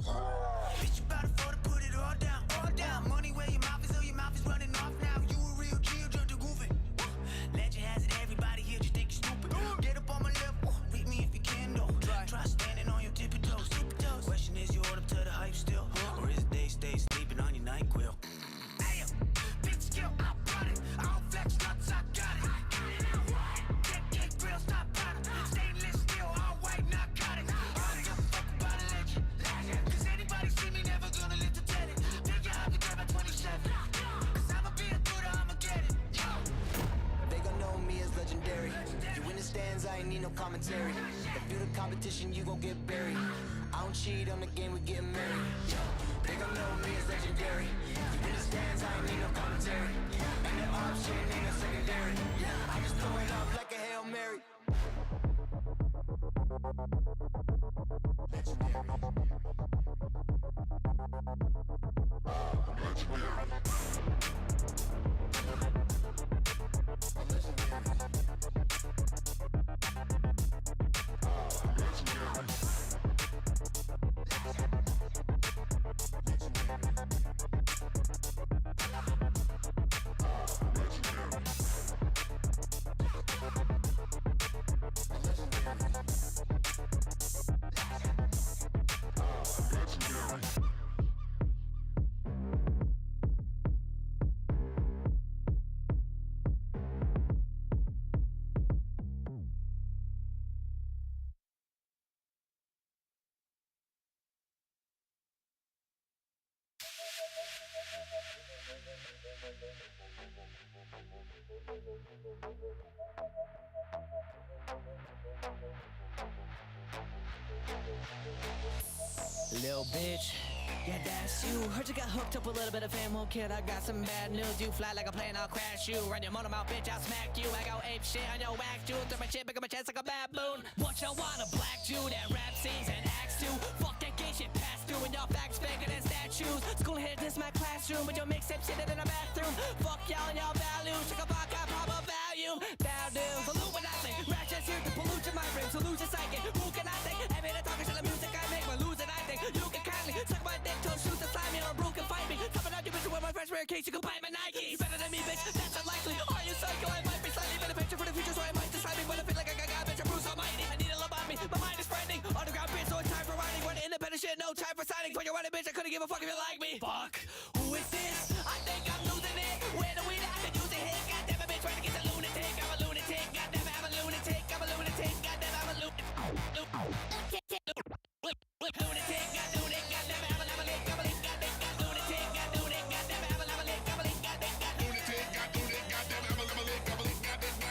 Bitch, you bout to put it all down, all down. Money where your mouth is, so your mouth is running off now. You a real G, judge the goofy. Legend has it, everybody here just think you're stupid. Get up on my level, read me if you can though. Try standing on your tippy toes. Question is, you hold up to the hype still, or is it they stay sleeping on your NyQuil? Ayo, bitch skill, I brought it. I don't flex nuts, I got it. Get grill, stop bottom. Stainless steel, all white, narcotic. I don't give a fuck about a legend. Cause anybody see me, never gonna live to tell it. Pick your up again by 27. Cause I'ma be a Buddha, I'ma get it. They gon' know me as legendary. You in the stands, I ain't need no commentary. If you the competition, you gon' get buried. I don't cheat on the game, we getting married. They gon' know me as legendary. You in the stands, I ain't need no commentary. And the option ain't no secondary. I just throw it up like a Hail Mary. Little bitch, yeah, that's you. Heard you got hooked up with a little bit of famo, kid. I got some bad news. You fly like a plane, I'll crash you. Run your motor mouth, bitch, I'll smack you. I go ape shit on your wax, you. Throw my shit, pick up my chest like a baboon. What you want, a black Jew that rap scenes and acts too? Fuck that gay shit, pass through, and y'all facts bigger than statues. School here, this my classroom, but your mixtape sitting in the bathroom. Fuck y'all and y'all values. Check a vodka, pop a value. Values, Illuminati. Ratchets here to pollute your mind frame, so lose your psychic. Who can I think? Every day talking to the music I make, but losing I think. You can kindly suck my dick till shoot the slime me or a broke can fight me. Topping out your bitch with my fresh rare case, you can buy my Nikes. Better than me, bitch, that's unlikely. Are you psycho? I might be slightly better picture for the future, so I might decide me. But I feel like I got bitch, Bruce Almighty. I need a love on me, my mind is frightening. Underground bitch, so it's time for writing. Run independent shit, no time for signing. When you're running, bitch, I couldn't give a fuck if you like me. Fuck, who is this? I think I'm losing it. Where do we not use it here? Goddamn it, bitch, trying to get a lunatic. I'm a lunatic, goddamn it, I'm a lunatic. I'm a lunatic, goddamn it, I'm a lunatic. Lunatic, got lunatic, goddamn it, I'm a lick, I'm a lick, goddamn it, got lunatic, got lunatic, goddamn it, I'm a lick, I'm a lick, goddamn it, got lunatic, got lunatic, goddamn it, I'm a lick, I'm a lick, goddamn it,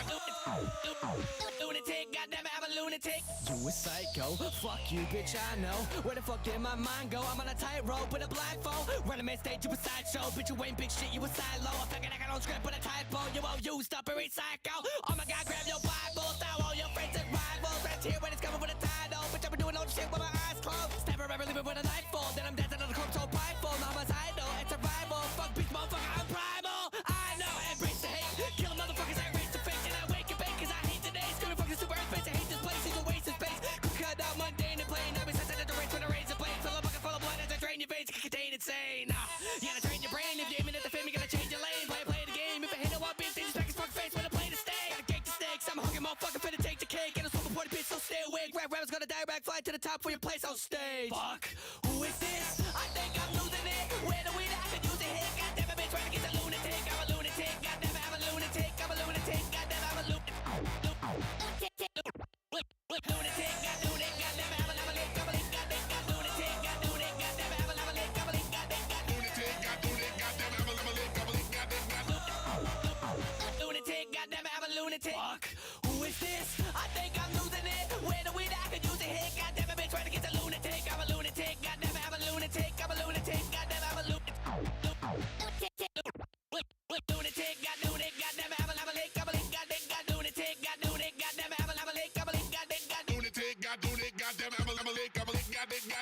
got lunatic, goddamn it, I'm a lunatic. You a psycho, fuck you, bitch, I know. Where the fuck did my mind go? I'm on a tightrope with a blindfold. Running main stage, you a sideshow. Bitch, you ain't big shit, you a silo. I'm fucking like I don't script with a typo. You all used up and recycle. Oh my god, grab your Bible. Thou all your friends and rivals. That's here when it's coming with a title. Bitch, I've been doing all the shit with my eyes closed. Never ever leaving with a nightfall. Then I'm dancing on the corpse so prideful. Now I'm a idol, it's survival. Fuck beast, motherfucker, I'm primal. I know, embrace the hate. Kill them motherfuckers, I erase the fake. And I wake and bake cause I hate the day. Screaming fucking super space, I hate this place. It's a waste of space. Cut out mundane and plain. I'll be sensitive to race when I raise a blade. Fill a bucket full of blood as I drain your veins. Can contain insane. You gotta train your brain. If you're aiming at the fame, you gotta change your lane. Play the game. If I hit no one bitch, then just back his fucking face when I play the stake. Gotta cake the stakes. I'm a hungry motherfucker finna take the cake. And a super party bitch, so stay awake. Rappers gonna die back, fly to the top for your place on stage. Fuck, who is this? I think I'm losing it. Where do we not could use it here? Goddamn it, bitch, trying to get the lunatic. I'm a lunatic. Goddamn it, I'm a lunatic. I'm a lunatic. Goddamn it, I'm a lunatic. Lunatic, got lunatic, goddamn it, I'm a lick, I'm a lick, goddamn, got lunatic, got lunatic, goddamn it, I'm a lick, I'm a lick, goddamn, got lunatic, got lunatic, goddamn it, I'm a lick, I'm a lick, goddamn, got lunatic, goddamn it, I'm a lunatic. Fuck, who is this? I think I'm losing it. Where do we not could use it here? Goddamn it, bitch, trying to get the lunatic. I'm a lunatic, goddamn it, I'm a lunatic, I'm a lunatic, goddamn, I'm a lunatic. Lunatic, got lunatic, goddamn it, I'm a lick, I'm a lick, goddamn, got lunatic, got lunatic, goddamn it, I'm a lick, I'm a lick, goddamn, got lunatic, got lunatic, goddamn, I'm a lick, goddamn, got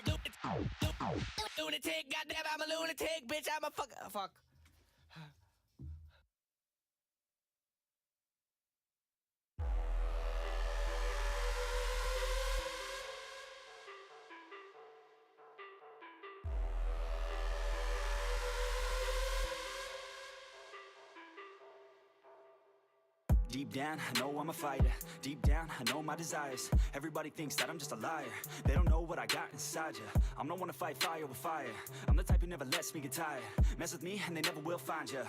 lunatic, goddamn, I'm a lunatic, bitch, I'm a fuck. Deep down, I know I'm a fighter. Deep down, I know my desires. Everybody thinks that I'm just a liar. They don't know what I got inside ya. I'm not one to fight fire with fire. I'm the type who never lets me get tired. Mess with me and they never will find ya.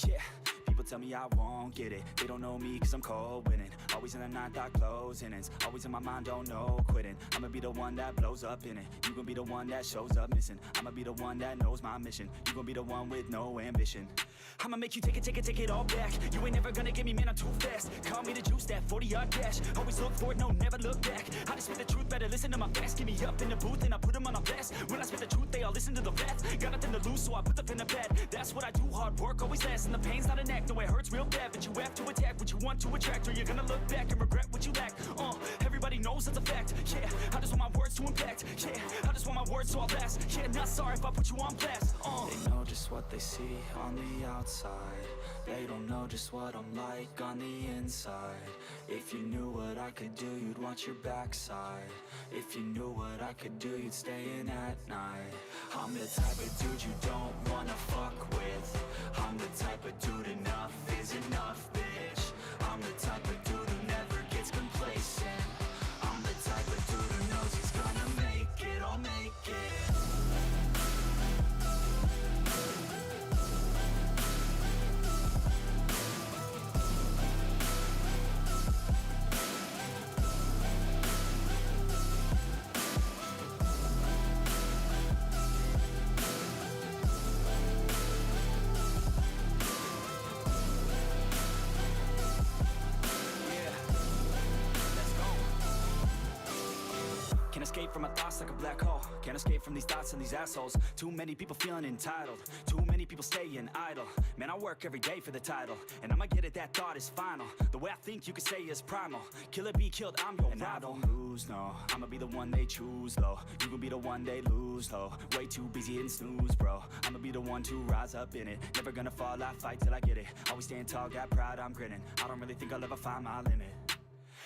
Yeah. People tell me I won't get it. They don't know me cause I'm cold winning. Always in the ninth, I close innings. Always in my mind, don't know quitting. I'ma be the one that blows up in it. You gon' be the one that shows up missing. I'ma be the one that knows my mission. You gon' be the one with no ambition. I'ma make you take it all back. You ain't never gonna get me, man, I'm too fast. Call me the juice, that 40-yard dash. Always look forward, no, never look back. I just spit the truth, better listen to my facts. Get me up in the booth and I put them on a blast. When I spit the truth, they all listen to the facts. Got nothing to lose, so I put the pen to bed. That's what I do, hard work always lasts. And the pain's not an act, no, it hurts real bad. But you have to attack what you want to attract, or you're gonna look back and regret what you lack. Everybody knows that's a fact. Yeah, I just want my words to impact. Yeah, I just want my words to all last. Yeah, not sorry if I put you on blast. They know just what they see on the outside. They don't know just what I'm like on the inside. If you knew what I could do, you'd watch your backside. If you knew what I could do, you'd stay in at night. I'm the type of dude you don't wanna fuck with. I'm the type of dude enough is enough, bitch. I'm the type of dude who never gets complacent. I'm the type of dude who knows he's gonna make it, I'll make it. Escape from my thoughts like a black hole. Can't escape from these thoughts and these assholes. Too many people feeling entitled. Too many people staying idle. Man, I work every day for the title, and I'ma get it, that thought is final. The way I think you could say is primal. Kill it, be killed, I'm your rival. I don't lose, no. I'ma be the one they choose, though. You gon' be the one they lose, though. Way too busy hitting snooze, bro. I'ma be the one to rise up in it. Never gonna fall, I fight till I get it. Always staying tall, got pride, I'm grinning. I don't really think I'll ever find my limit.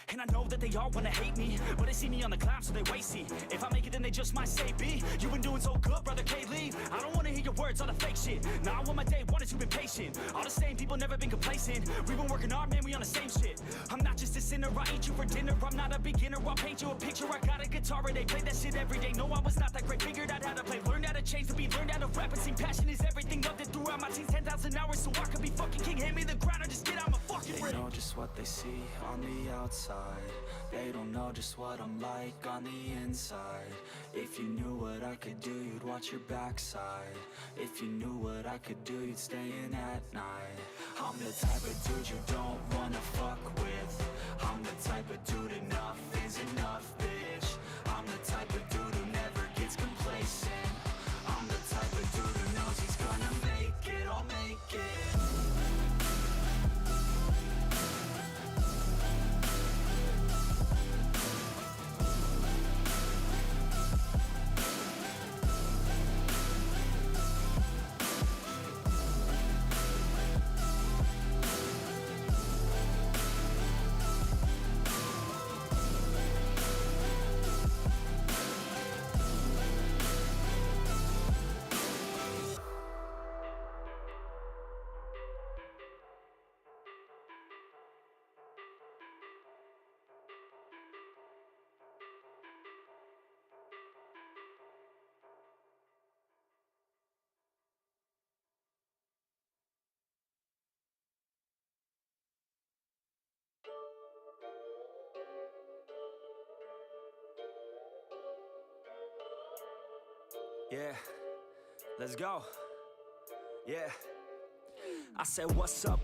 And I know that they all wanna hate me, but they see me on the climb, so they wait, see. If I make it, then they just might say, B, you been doing so good, brother K-Lee. I don't wanna hear your words, all the fake shit. Now I want my day one, you've been patient. All the same people, never been complacent. We've been working hard, man, we on the same shit. I'm not just a sinner, I eat you for dinner. I'm not a beginner, I'll paint you a picture. I got a guitar and they play that shit every day. No, I was not that great, figured out how to play. Learned how to change the beat, learned how to rap and sing. Passion is everything, loved it throughout my teens. 10,000 hours so I could be fucking king. Hand me the ground or just get out my fucking ring. They know just what they see on the outside. They don't know just what I'm like on the inside. If you knew what I could do, you'd watch your backside. If you knew what I could do, you'd stay in at night. I'm the type of dude you don't wanna fuck with. I'm the type of dude enough is enough, bitch. I'm the type of dude who never gets complacent. I'm the type of dude who knows he's gonna make it, I'll make it. Yeah, let's go. Yeah. I said, what's up,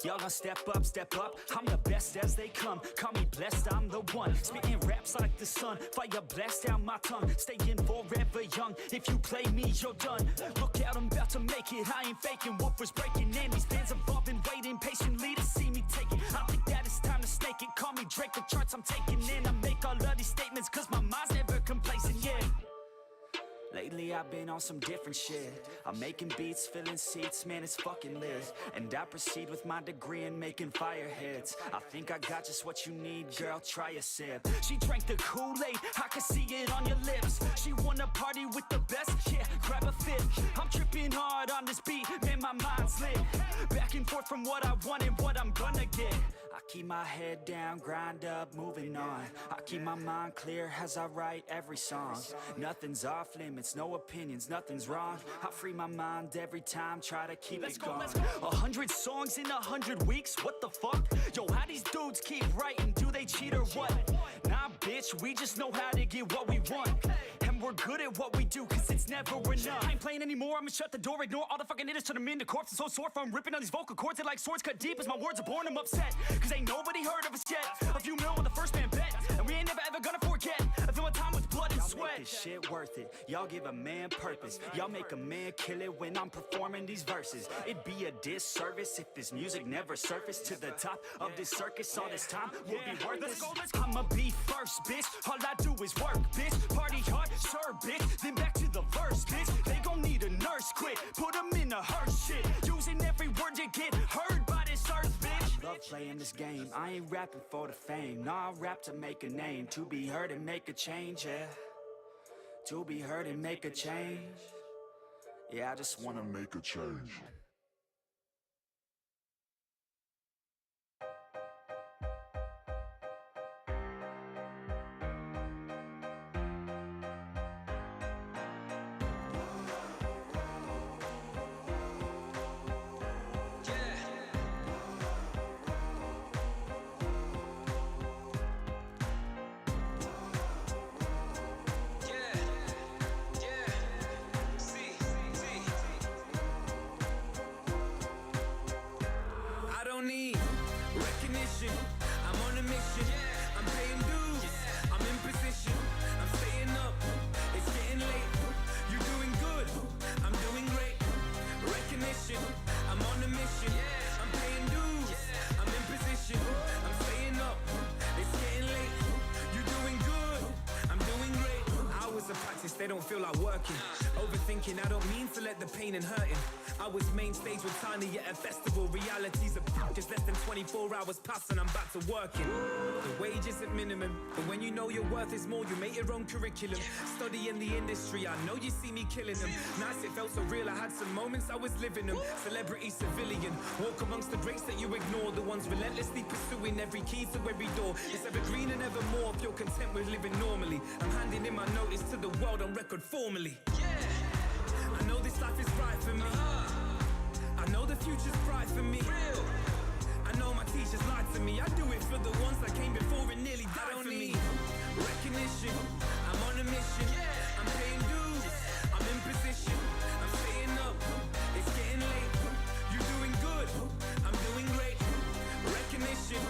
y'all gonna step up, I'm the best as they come, call me blessed, I'm the one, spitting raps like the sun, fire blast down my tongue, staying forever young, if you play me, you're done, look out, I'm about to make it, I ain't faking, woofers breaking in, these fans have been waiting patiently to see me take it, I think that it's time to stake it, call me Drake, the charts I'm taking in, I make all of these statements, cause my mind's never complacent, yeah. Lately I've been on some different shit. I'm making beats, filling seats, man it's fucking lit. And I proceed with my degree in making fire hits. I think I got just what you need, girl, try a sip. She drank the Kool-Aid, I can see it on your lips. She wanna party with the best, yeah, grab a fit. I'm tripping hard on this beat, man my mind's lit. Back and forth from what I want and what I'm gonna get. I keep my head down, grind up, moving on. I keep my mind clear as I write every song. Nothing's off limits, no opinions, nothing's wrong. I free my mind every time, try to keep it going. 100 songs in 100 weeks, what the fuck? Yo, how these dudes keep writing, do they cheat or what? Nah bitch, we just know how to get what we want. And we're good at what we do, cause it's never enough. I ain't playing anymore, I'ma shut the door, ignore all the fucking hitters, turn them into corpses. So sore from ripping on these vocal cords, they're like swords cut deep as my words are born, I'm upset. Cause ain't nobody heard of us yet. A few mil with the first man bet, and we ain't never ever gonna forget. I feel my time with blood and sweat. Y'all make this shit worth it, y'all give a man purpose. Y'all make a man kill it when I'm performing these verses. It'd be a disservice if this music never surfaced to the top of this circus. All this time will be worthless. I'ma be first, bitch. All I do is work, bitch. Party hard, sure, bitch. Then back to the verse, bitch. They gon' need a nurse quick. Put them in a hearse shit. Using every word to get heard by this earth, bitch. I love playing this game. I ain't rapping for the fame. Nah, I rap to make a name. To be heard and make a change, yeah. To be heard and make a change. Yeah, I just wanna make a change. I'm on a mission, I'm paying dues, I'm in position, I'm staying up, it's getting late, you're doing good, I'm doing great, recognition, I'm on a mission, I'm paying dues, I'm in position, I'm staying up, it's getting late, you're doing good, I'm doing great. Hours of practice, they don't feel like working, overthinking, I don't mean to let the pain and hurting. I was main stage with Tiny at a festival. Reality's a just less than 24 hours past and I'm back to working. The wage isn't minimum, but when you know your worth is more, you make your own curriculum. Study in the industry, I know you see me killing them. Nice, it felt so real, I had some moments I was living them. Celebrity, civilian, walk amongst the greats that you ignore. The ones relentlessly pursuing every key to every door. It's evergreen and evermore if you're content with living normally. I'm handing in my notice to the world on record formally. I know this life is right for me. I know the future's bright for me. I know my teachers lied to me. I do it for the ones that came before and nearly died for me. Recognition, I'm on a mission. I'm paying dues, I'm in position. I'm staying up, it's getting late. You're doing good, I'm doing great. Recognition,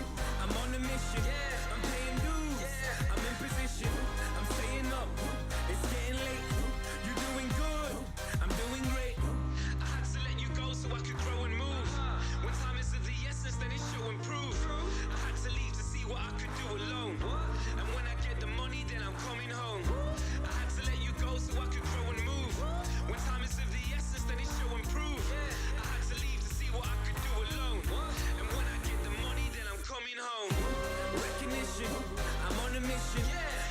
I'm on a mission. I'm paying dues, I'm in position. I'm staying up, it's getting late. You're doing good, I'm doing great. I had to let you go so I could grow and move. When time is of the essence, then it should improve. I had to leave to see what I could do alone. And when I get the money, then I'm coming home. I had to let you go so I could grow and move. When time is of the essence, then it should improve. I had to leave to see what I could do alone. And when I get the money, then I'm coming home. Recognition, I'm on a mission.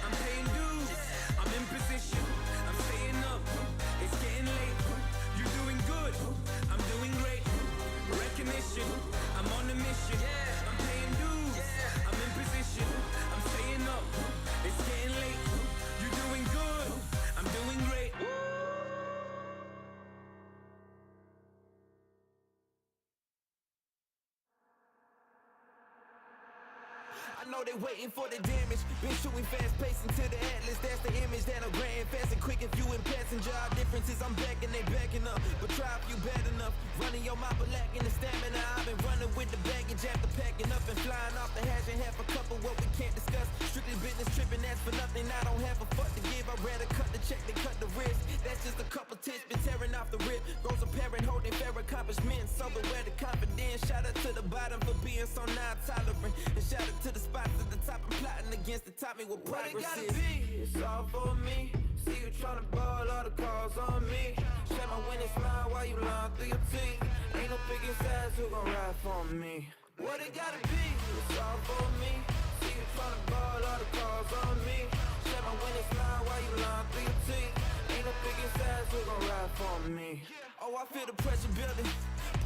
I'm paying dues, I'm in position. I'm staying up, it's getting late. You're doing good, I'm doing great. Recognition, I'm on a mission. I'm paying dues, I'm in position. I'm staying up, it's getting late. You're doing good, I'm doing great. I know they waiting for the damage. Been shooting fast, pacing to the atlas. That's the image that I'm granting fast and quick. If you in passenger, our difference is I'm back and they backing up. But try if you bad enough. Running your mouth but lacking the stamina. I've been running with the baggage after packing up and flying off the hash and half a couple what we can't discuss. Strictly business tripping, that's for nothing. I don't have a fuck to give. I'd rather cut the check than cut the wrist. That's just a couple tips, been tearing off the rip. Goes apparent, holding fair accomplishments. So beware the confidence. Shout out to the bottom for being so non-tolerant. And shout out to the spots at the top. I'm plotting against the top, me with progress is. What it gotta be, it's all for me. See you tryna ball, all the calls on me. Share my winning smile while you lying through your teeth. Ain't no picking sides, who gon' ride for me? What it gotta be, it's all for me. See you tryna ball, all the calls on me. Share my winning smile while you lying through your teeth. Ain't no picking sides, who gon' ride for me? Oh, I feel the pressure building.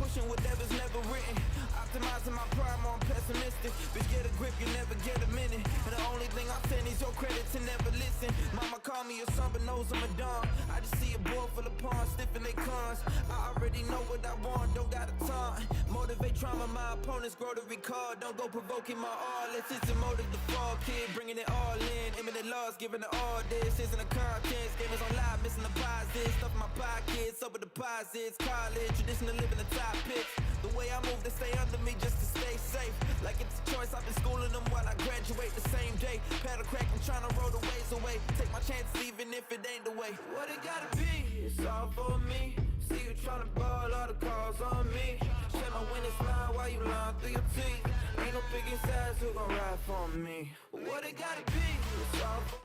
pushing whatever's never written. Optimizing my prime, I'm pessimistic. Bitch, get a grip, you never get a minute. And the only thing I send is your credit to never listen. Mama call me a son, but knows I'm a don. I just see a board full of pawns, stiffing they cons. I already know what I want, don't got a time. Motivate trauma, my opponents grow to recall. Don't go provoking my all, let's it's a motive to fall. Kid, bringing it all in. Imminent loss, giving it all this. Isn't a contest, gamers on live, missing the positives. Stuff in my pockets, over deposits. College, tradition to live in the top picks. The way I move, they stay under me just to stay safe. Like it's a choice, I've been schooling them while I graduate the same day. Paddle crack, I'm trying to roll the ways away. Take my chances even if it ain't the way. What it gotta be, it's all for me. See you trying to ball, all the calls on me. Share my winning smile while you lying through your teeth. Ain't no picking sides, who gon' ride for me? What it gotta be, it's all for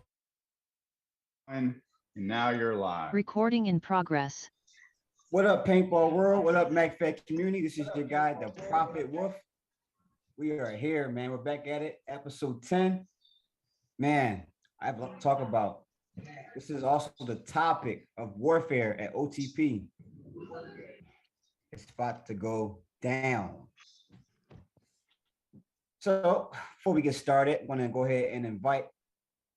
And now you're live. Recording in progress. What up, Paintball World? What up, MacFed community? This is your guy, the Prophet Wolf. We are here, man. We're back at it, episode 10. Man, I have to talk about. This is also the topic of warfare at OTP. It's about to go down. So, before we get started, I want to go ahead and invite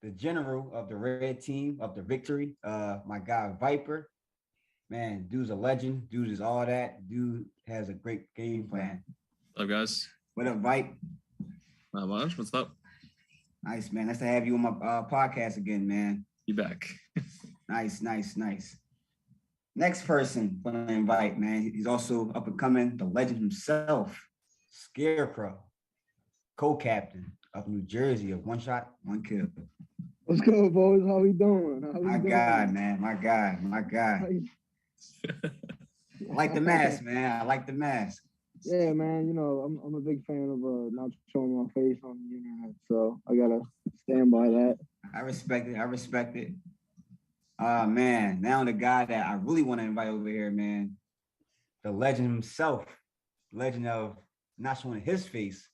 the general of the red team of the victory, my guy Viper. Man, dude's a legend. Dude is all that. Dude has a great game plan. What's up, guys? What up, Vipe? Not much. What's up? Nice, man. Nice to have you on my podcast again, man. You back? Nice. Next person I'm gonna invite, man. He's also up and coming, the legend himself, Scarecrow, co-captain of New Jersey of One Shot, One Kill. What's good, boys? How we doing? My guy, man. My guy. I like the mask, man. I like the mask. Yeah, man. You know, I'm a big fan of not showing my face on the internet, so I gotta stand by that. I respect it. Man, now the guy that I really want to invite over here, man, the legend himself, legend of not showing his face,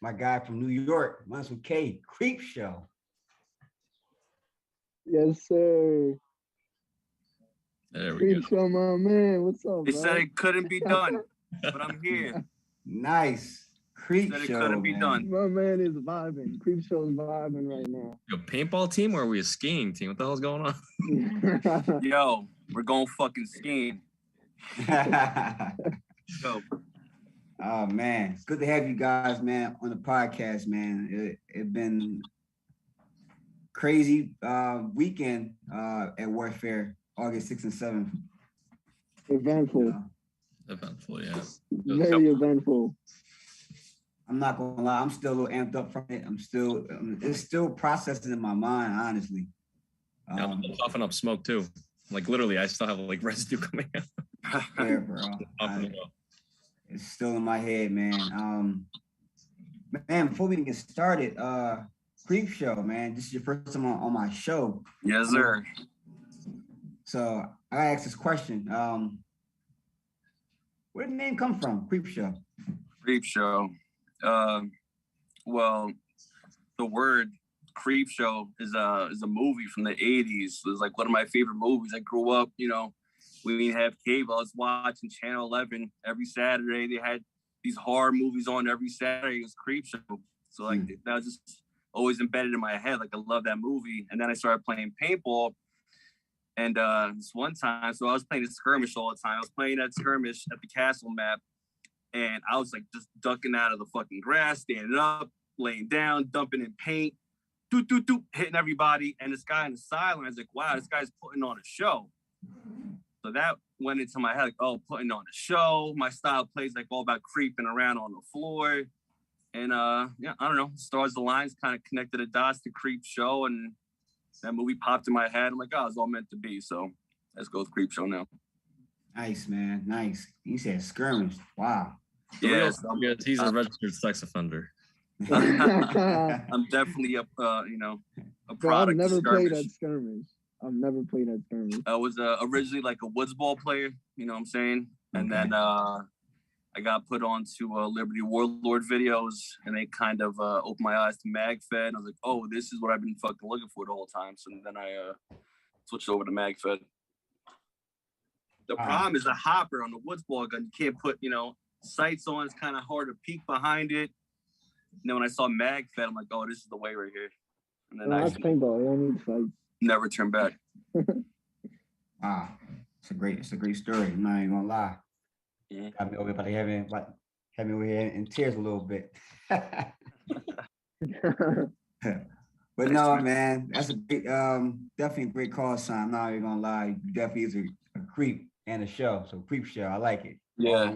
my guy from New York, runs with K, Creepshow. Yes, sir. There we go. Creepshow, my man. What's up, They bro? said it couldn't be done, but I'm here. Nice. Creepshow. Said it couldn't be done. My man is vibing. Creepshow's vibing right now. You a paintball team or are we a skiing team? What the hell's going on? Yo, we're going fucking skiing. Yo, Oh man, it's good to have you guys, man, on the podcast, man. It been crazy weekend at Warfare, August 6th and 7th. Eventful. You know, Eventful, yeah. Very eventful. I'm not gonna lie, I'm still a little amped up from it. It's still processing in my mind, honestly. Yeah, I'm puffing up smoke too. Like literally, I still have like residue coming out. Yeah, bro. It's still in my head, man. Man, before we get started, Creepshow, man, this is your first time on my show. yes, sir. So I gotta ask this question. Where did the name come from? Creepshow. Creepshow. Well, the word Creepshow is a movie from the 80s. It was like one of my favorite movies. I grew up, you know, we didn't have cable. I was watching Channel 11 every Saturday. They had these horror movies on every Saturday. It was Creepshow. So like that was just always embedded in my head. Like I love that movie. And then I started playing paintball. And this one time, so I was playing a skirmish all the time. I was playing that skirmish at the castle map. And I was like just ducking out of the fucking grass, standing up, laying down, dumping in paint, hitting everybody. And this guy in the sideline, I was like, wow, this guy's putting on a show. So that went into my head, like, oh, putting on a show. My style plays like all about creeping around on the floor. And yeah, I don't know, stars the lines, kind of connected the dots to Creepshow. And that movie popped in my head. I'm like, oh, it's all meant to be. So let's go with Creepshow now. Nice, man. Nice. You said skirmish. Wow. Yes, He's a registered sex offender. I'm definitely a Bro, I've product. never played skirmish. at skirmish. I've never played at skirmish. I was originally like a woods ball player, you know what I'm saying? And then I got put onto Liberty Warlord videos, and they kind of opened my eyes to MagFed. And I was like, oh, this is what I've been fucking looking for the whole time. So then I switched over to MagFed. The problem is the hopper on the woods ball gun. You can't put, sights on. It's kind of hard to peek behind it. And then when I saw mag fed, I'm like, oh, this is the way right here. And then that's paintball. You don't need sights. Never turn back. It's a great story. I'm not even gonna lie. Yeah. Got me over about had me over here in tears a little bit. But no, man, that's a big, definitely a great call sign. I'm not even gonna lie. You definitely is a creep and a show. So creep show, I like it. Yeah.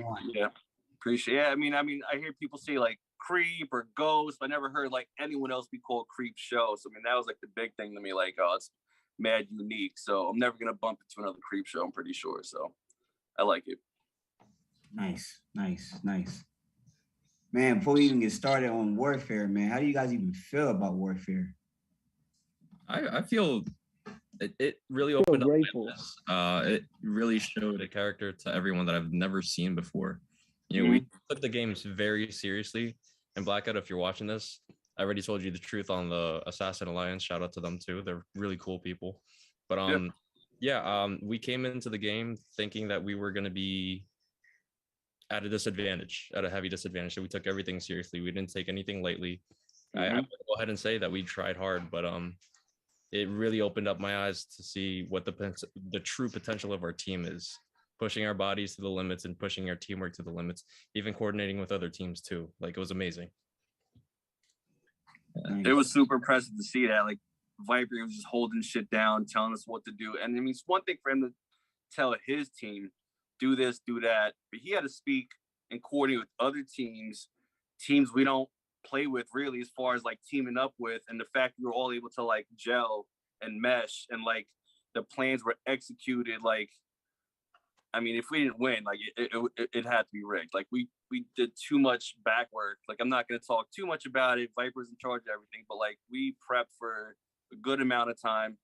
Appreciate. Yeah, I mean, I hear people say like creep or ghost, but I never heard like anyone else be called creep show. So I mean, that was like the big thing to me. Like, oh, it's mad unique. So I'm never gonna bump into another creep show. I'm pretty sure. So I like it. Nice. Man, before we even get started on warfare, man, how do you guys even feel about warfare? I feel it really opened up. It really showed a character to everyone that I've never seen before. We took the games very seriously. And Blackout, if you're watching this, I already told you the truth on the Assassin Alliance. Shout out to them too. They're really cool people. But we came into the game thinking that we were going to be at a heavy disadvantage. So we took everything seriously. We didn't take anything lightly. I would go ahead and say that we tried hard, but it really opened up my eyes to see what the true potential of our team is, pushing our bodies to the limits and pushing our teamwork to the limits, even coordinating with other teams too. Like, it was amazing. It was super impressive to see that. Like, Viper was just holding shit down, telling us what to do. And I mean, it's one thing for him to tell his team, do this, do that, but he had to speak and coordinate with other teams we don't play with really, as far as like teaming up with, and the fact we were all able to like gel and mesh, and like the plans were executed. Like, I mean, if we didn't win, like it had to be rigged. Like we did too much back work. Like, I'm not going to talk too much about it. Viper's in charge of everything, but like we prepped for a good amount of time,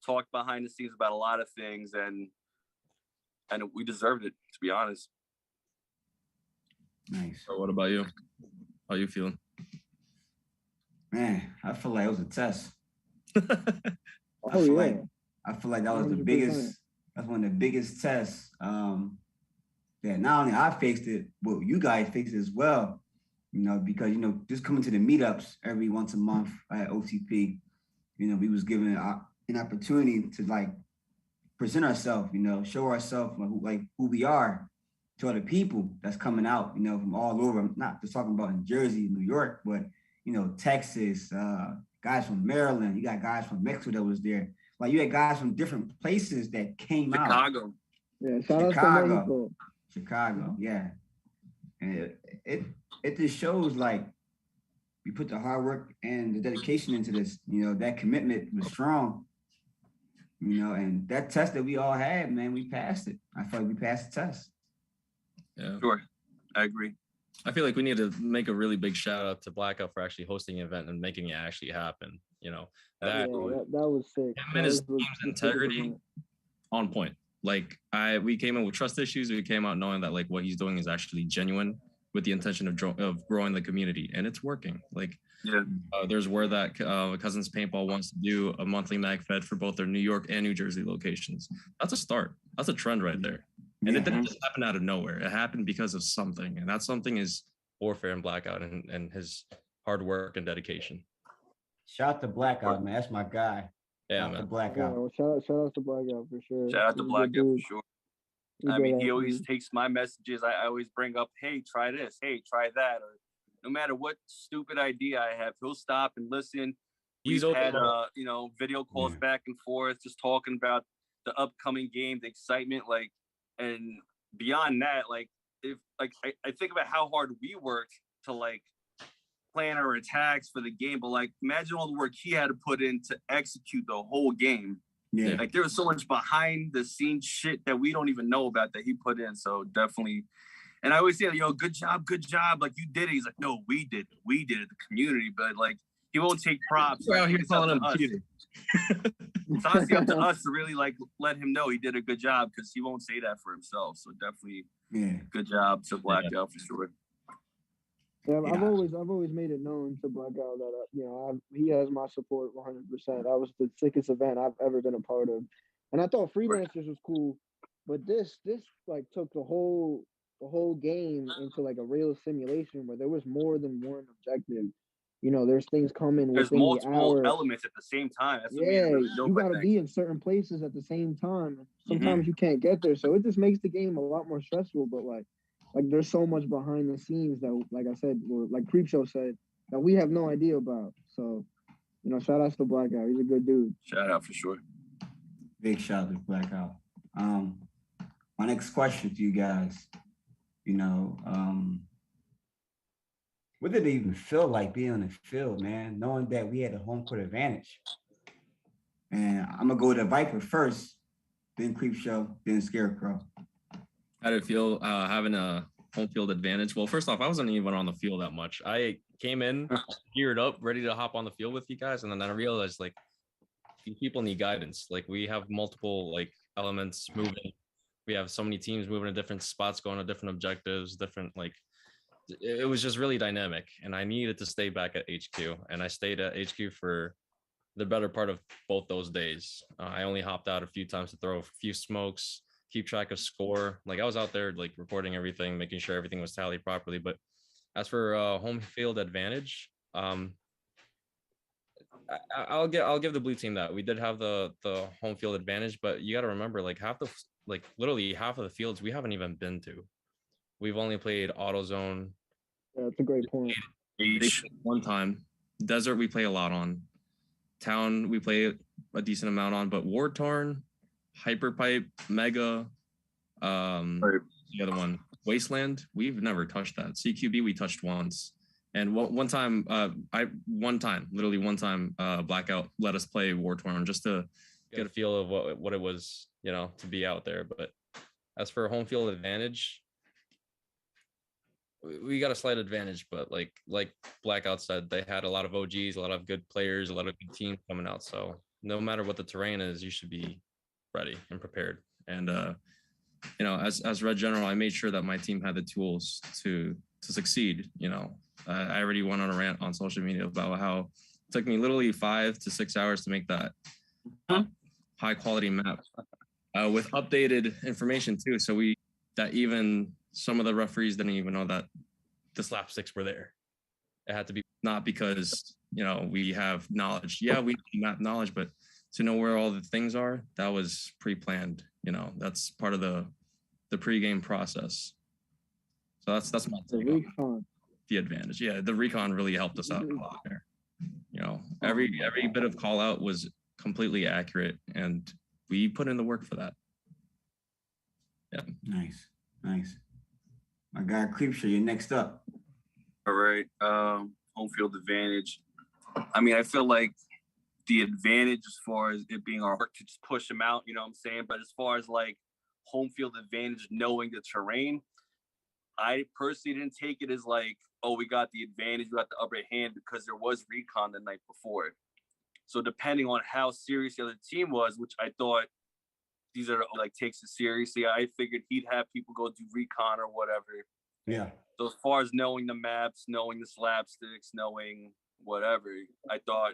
talked behind the scenes about a lot of things, and we deserved it, to be honest. Nice. So what about you? How you feeling? Man, I feel like it was a test. I Oh, feel yeah. like that was the 100%. biggest. That's one of the biggest tests. That not only I faced it, but you guys faced it as well. Because just coming to the meetups every once a month at OTP, we was given an opportunity to like present ourselves, show ourselves who we are to other people that's coming out, from all over. I'm not just talking about in Jersey, New York, but Texas, guys from Maryland. You got guys from Mexico that was there. Like, you had guys from different places that came out. Chicago. Yeah, shout out to Mexico. Chicago, yeah. And it just shows like we put the hard work and the dedication into this. That commitment was strong. And that test that we all had, man, we passed it. I feel like we passed the test. Yeah, sure, I agree. I feel like we need to make a really big shout out to Blackout for actually hosting the event and making it actually happen. That was sick. Him and his team's integrity on point. Like, we came in with trust issues. We came out knowing that like what he's doing is actually genuine, with the intention of growing the community, and it's working. Like, there's word that Cousins Paintball wants to do a monthly mag fed for both their New York and New Jersey locations. That's a start. That's a trend right there. And it didn't just happen out of nowhere. It happened because of something, and that something is Warfare and Blackout and his hard work and dedication. Shout out to Blackout, man. That's my guy. Yeah, shout man. To Blackout. Yeah, shout out to Blackout for sure. Shout out to Blackout for sure. I mean, he always takes my messages. I always bring up, hey, try this. Hey, try that. Or no matter what stupid idea I have, he'll stop and listen. We've had, video calls back and forth, just talking about the upcoming game, the excitement, like, and beyond that, like, if like I think about how hard we worked to like plan our attacks for the game, but like imagine all the work he had to put in to execute the whole game. Yeah, like there was so much behind the scenes shit that we don't even know about that he put in. So definitely, and I always say, good job, like you did it. He's like, no, we did it, the community, but like he won't take props. We're out here calling him cheating. It's honestly up to us to really like let him know he did a good job, because he won't say that for himself. So definitely, good job to Blackout for sure. Yeah, I've always made it known to Blackout that he has my support 100%. That was the sickest event I've ever been a part of, and I thought Freelancers was cool, But this like took the whole game into like a real simulation where there was more than one objective. You know, there's things coming There's within the multiple hour. elements at the same time. That's what made it Yeah, really dope, you I got to think. be in certain places at the same time. Mhm. Sometimes you can't get there, so it just makes the game a lot more stressful. But like there's so much behind the scenes that, like I said, or like Creepshow said, that we have no idea about. So, you know, shout out to Blackout. He's a good dude. Shout out for sure. Big shout out to Blackout. My next question to you guys, you know, what did it even feel like being on the field, man, knowing that we had a home court advantage? And I'm gonna go to Viper first, then Creepshow, then Scarecrow. How did it feel having a home field advantage? Well, first off, I wasn't even on the field that much. I came in, geared up, ready to hop on the field with you guys, and then I realized like you people need guidance. Like we have multiple like elements moving. We have so many teams moving to different spots, going to different objectives, different like it was just really dynamic. And I needed to stay back at HQ. And I stayed at HQ for the better part of both those days. I only hopped out a few times to throw a few smokes, keep track of score. Like I was out there like reporting everything, making sure everything was tallied properly. But as for home field advantage, I'll give the blue team that we did have the home field advantage, but you got to remember like literally half of the fields we haven't even been to. We've only played AutoZone. Yeah, that's a great point. One time, Desert we play a lot on. Town we play a decent amount on, but War Torn, Hyperpipe, Mega, the other one, Wasteland, we've never touched that. CQB we touched once. And one time, literally one time, Blackout let us play War Torn just to get a feel of what it was, you know, to be out there. But as for home field advantage, we got a slight advantage, but like Blackout said, they had a lot of OGs, a lot of good players, a lot of good teams coming out. So no matter what the terrain is, you should be ready and prepared. And you know, as Red General, I made sure that my team had the tools to succeed. You know, I already went on a rant on social media about how it took me literally 5 to 6 hours to make that high quality map with updated information too. So that even some of the referees didn't even know that the slapsticks were there. It had to be not because, you know, we have knowledge. Yeah, we have map knowledge, but to know where all the things are, that was pre-planned. You know, that's part of the pre-game process. So that's my take on the advantage. Yeah, the recon really helped us out a lot there. You know, every bit of call out was completely accurate, and we put in the work for that. Yeah. Nice. My guy Creepshow, you're next up. All right. Home field advantage. I mean, I feel like the advantage as far as it being our work to just push them out, you know what I'm saying? But as far as like home field advantage, knowing the terrain, I personally didn't take it as like, oh, we got the advantage, we got the upper hand, because there was recon the night before. So depending on how serious the other team was, which I thought these are like takes it seriously, I figured he'd have people go do recon or whatever. Yeah. So as far as knowing the maps, knowing the slapsticks, knowing whatever, I thought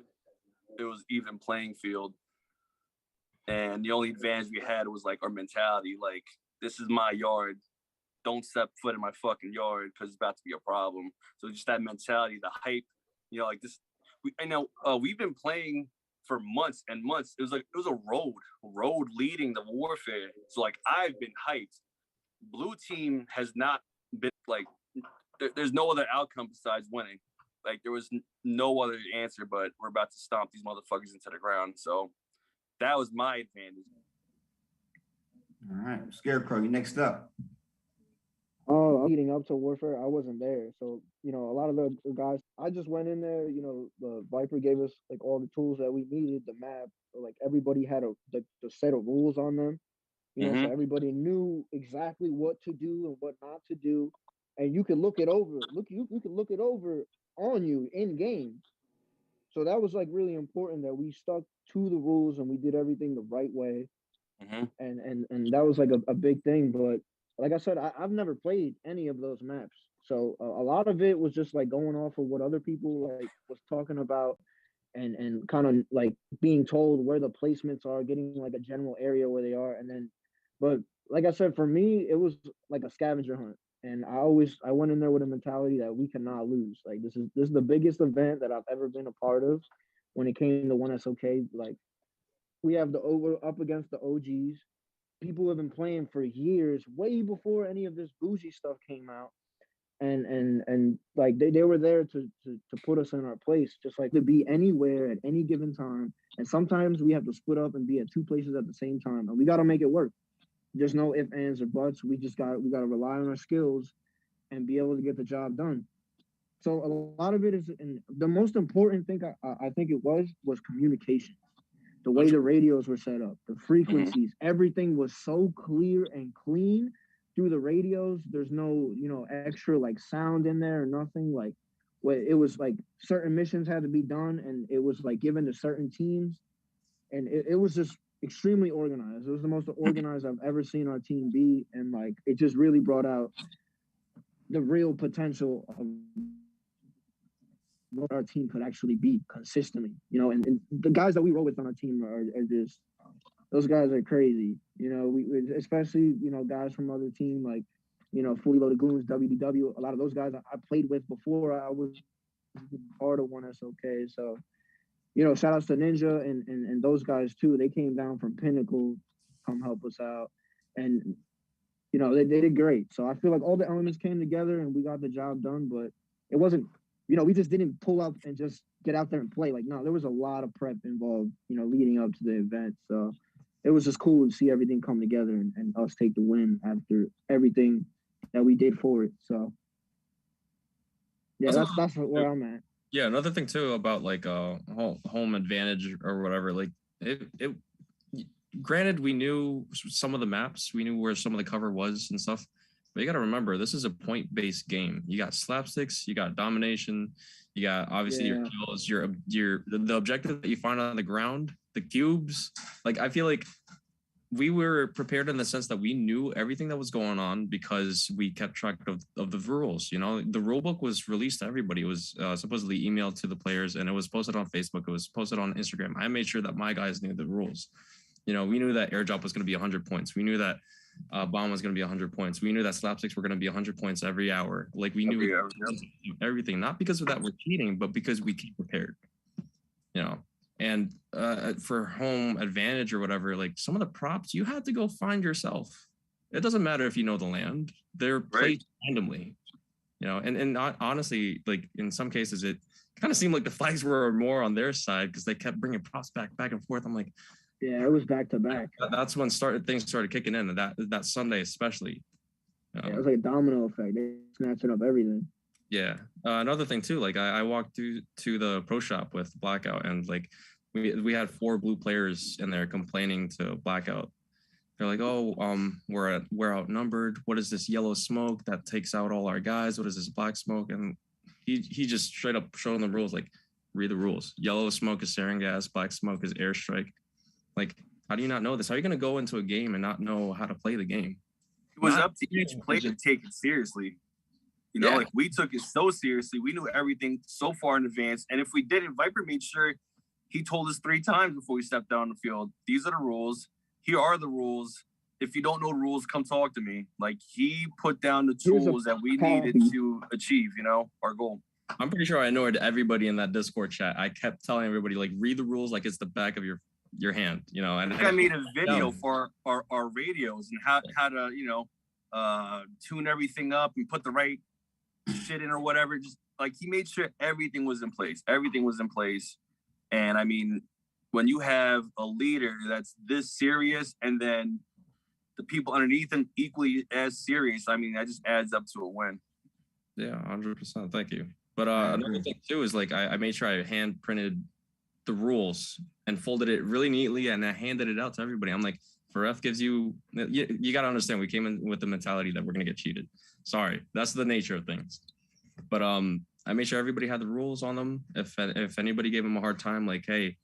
it was even playing field. And the only advantage we had was like our mentality, like, this is my yard. Don't step foot in my fucking yard because it's about to be a problem. So just that mentality, the hype, you know, like this. I know we've been playing for months and months. It was a road leading the warfare. So like I've been hyped. Blue team has not been like. There's no other outcome besides winning. Like there was no other answer, but we're about to stomp these motherfuckers into the ground. So that was my advantage. All right, Scarecrow, you next up. Oh, leading up to Warfare, I wasn't there. So, you know, a lot of the guys, I just went in there, you know, the Viper gave us like all the tools that we needed, the map, like everybody had the set of rules on them, you know, so everybody knew exactly what to do and what not to do. And you could look it over. You could look it over on you in game. So that was like really important that we stuck to the rules and we did everything the right way. And that was like a big thing. But like I said, I've never played any of those maps. So a lot of it was just like going off of what other people like was talking about and kind of like being told where the placements are, getting like a general area where they are. And then But like I said, for me, it was like a scavenger hunt. And I went in there with a mentality that we cannot lose. Like this is the biggest event that I've ever been a part of when it came to one SOK. Like we have the over up against the OGs. People have been playing for years, way before any of this bougie stuff came out. And like they were there to put us in our place, just like to be anywhere at any given time. And sometimes we have to split up and be at two places at the same time. And we gotta make it work. There's no ifs, ands, or buts. We gotta rely on our skills and be able to get the job done. So a lot of it is, and the most important thing I think it was communication. The way the radios were set up, the frequencies, everything was so clear and clean through the radios. There's no, extra like sound in there or nothing. Like, what it was like certain missions had to be done, and it was like given to certain teams, and it was just extremely organized. It was the most organized I've ever seen our team be, and like it just really brought out the real potential of what our team could actually be consistently, and the guys that we roll with on our team are just, those guys are crazy, we especially, guys from other team like, Fully Loaded Goons, WDW, a lot of those guys I played with before I was part of one SOK. So, shout outs to Ninja and those guys too. They came down from Pinnacle, come help us out. And, they did great. So I feel like all the elements came together and we got the job done, but it wasn't, we just didn't pull up and just get out there and play. Like, no, there was a lot of prep involved, leading up to the event. So it was just cool to see everything come together and us take the win after everything that we did for it. So yeah, that's where I'm at. Yeah, another thing too about like home advantage or whatever, like it granted we knew some of the maps, we knew where some of the cover was and stuff, but you got to remember this is a point-based game. You got slapsticks, you got domination, you got obviously your kills, the objective that you find on the ground, the cubes. Like I feel like we were prepared in the sense that we knew everything that was going on because we kept track of the rules. The rule book was released to everybody. It was supposedly emailed to the players, and it was posted on Facebook. It was posted on Instagram. I made sure that my guys knew the rules. We knew that airdrop was going to be 100 points. We knew that bomb was going to be 100 points. We knew that slapsticks were going to be 100 points every hour. Like we knew everything, not because of that we're cheating, but because we keep prepared. And for home advantage or whatever, like some of the props you had to go find yourself. It doesn't matter if you know the land; they're placed randomly. And honestly, like in some cases, it kind of seemed like the flags were more on their side because they kept bringing props back and forth. I'm like, yeah, it was back to back. That's when things started kicking in, and that Sunday especially. Yeah, it was like a domino effect. They snatching up everything. Yeah. Another thing too, like I walked to the pro shop with Blackout, and like we had 4 blue players in there complaining to Blackout. They're like, "Oh, we're outnumbered. What is this yellow smoke that takes out all our guys? What is this black smoke?" And he just straight up showed them the rules. Like, read the rules. Yellow smoke is sarin gas. Black smoke is airstrike. Like, how do you not know this? How are you gonna go into a game and not know how to play the game? It was up to each player to take it seriously. Like we took it so seriously. We knew everything so far in advance. And if we didn't, Viper made sure he told us 3 times before we stepped down the field. These are the rules. Here are the rules. If you don't know rules, come talk to me. Like he put down the tools that we needed to achieve, our goal. I'm pretty sure I ignored everybody in that Discord chat. I kept telling everybody, like, read the rules like it's the back of your hand, And I made a video for our radios and how to, tune everything up and put the right shit in or whatever. Just like he made sure everything was in place. And I mean, when you have a leader that's this serious and then the people underneath him equally as serious, I mean, that just adds up to a win. Yeah, 100%. Thank you. But another thing too is like I made sure I hand printed the rules and folded it really neatly, and I handed it out to everybody. I'm like, if ref gives you got to understand, we came in with the mentality that we're gonna get cheated. Sorry, that's the nature of things. But I made sure everybody had the rules on them. If anybody gave them a hard time, like, hey,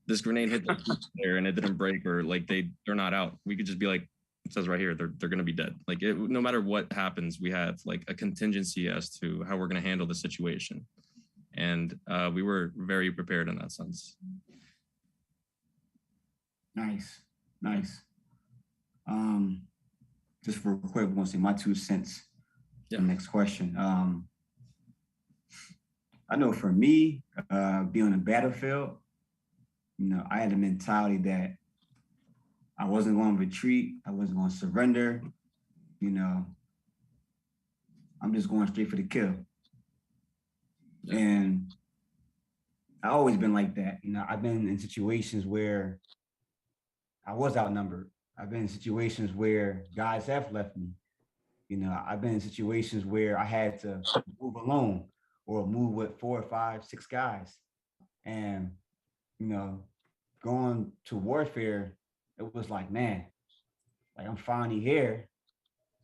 this grenade hit the there and it didn't break, or like they're not out, we could just be like, it says right here, they're gonna be dead. Like no matter what happens, we have like a contingency as to how we're gonna handle the situation, and we were very prepared in that sense. Nice. just real quick, I'm gonna say my 2 cents. Yeah. The next question. I know for me, being on the battlefield, I had a mentality that I wasn't going to retreat. I wasn't going to surrender. I'm just going straight for the kill. Yeah. And I always been like that. I've been in situations where I was outnumbered. I've been in situations where guys have left me. I've been in situations where I had to move alone or move with 4 or 5, 6 guys. And, going to warfare, it was like, man, like I'm finally here.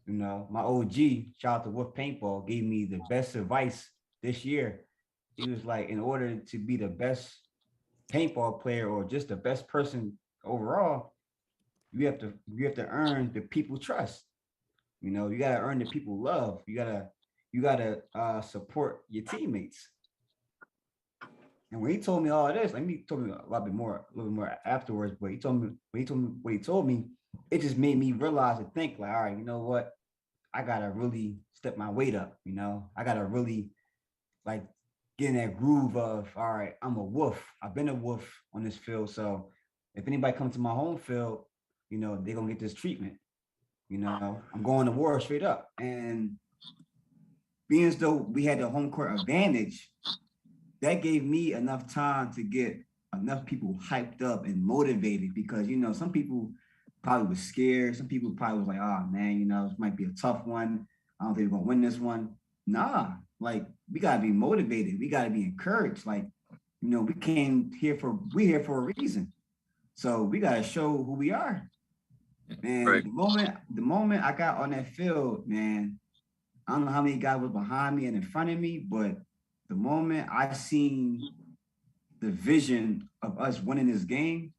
My OG, shout out to Wolf Paintball, gave me the best advice this year. He was like, in order to be the best paintball player or just the best person overall, you have to earn the people trust. You gotta earn the people love. You gotta support your teammates. And when he told me all this, he told me a little bit more afterwards. But he told me, it just made me realize and think like, all right, you know what? I gotta really step my weight up. I gotta really like get in that groove of, all right, I'm a wolf. I've been a wolf on this field. So if anybody comes to my home field, they're gonna get this treatment. I'm going to war straight up. And being as though we had the home court advantage, that gave me enough time to get enough people hyped up and motivated because, some people probably was scared. Some people probably was like, oh man, this might be a tough one. I don't think we're gonna win this one. Nah, like we gotta be motivated. We gotta be encouraged. Like, we here for a reason. So we gotta show who we are. And right. the moment I got on that field, man, I don't know how many guys was behind me and in front of me, but the moment I seen the vision of us winning this game,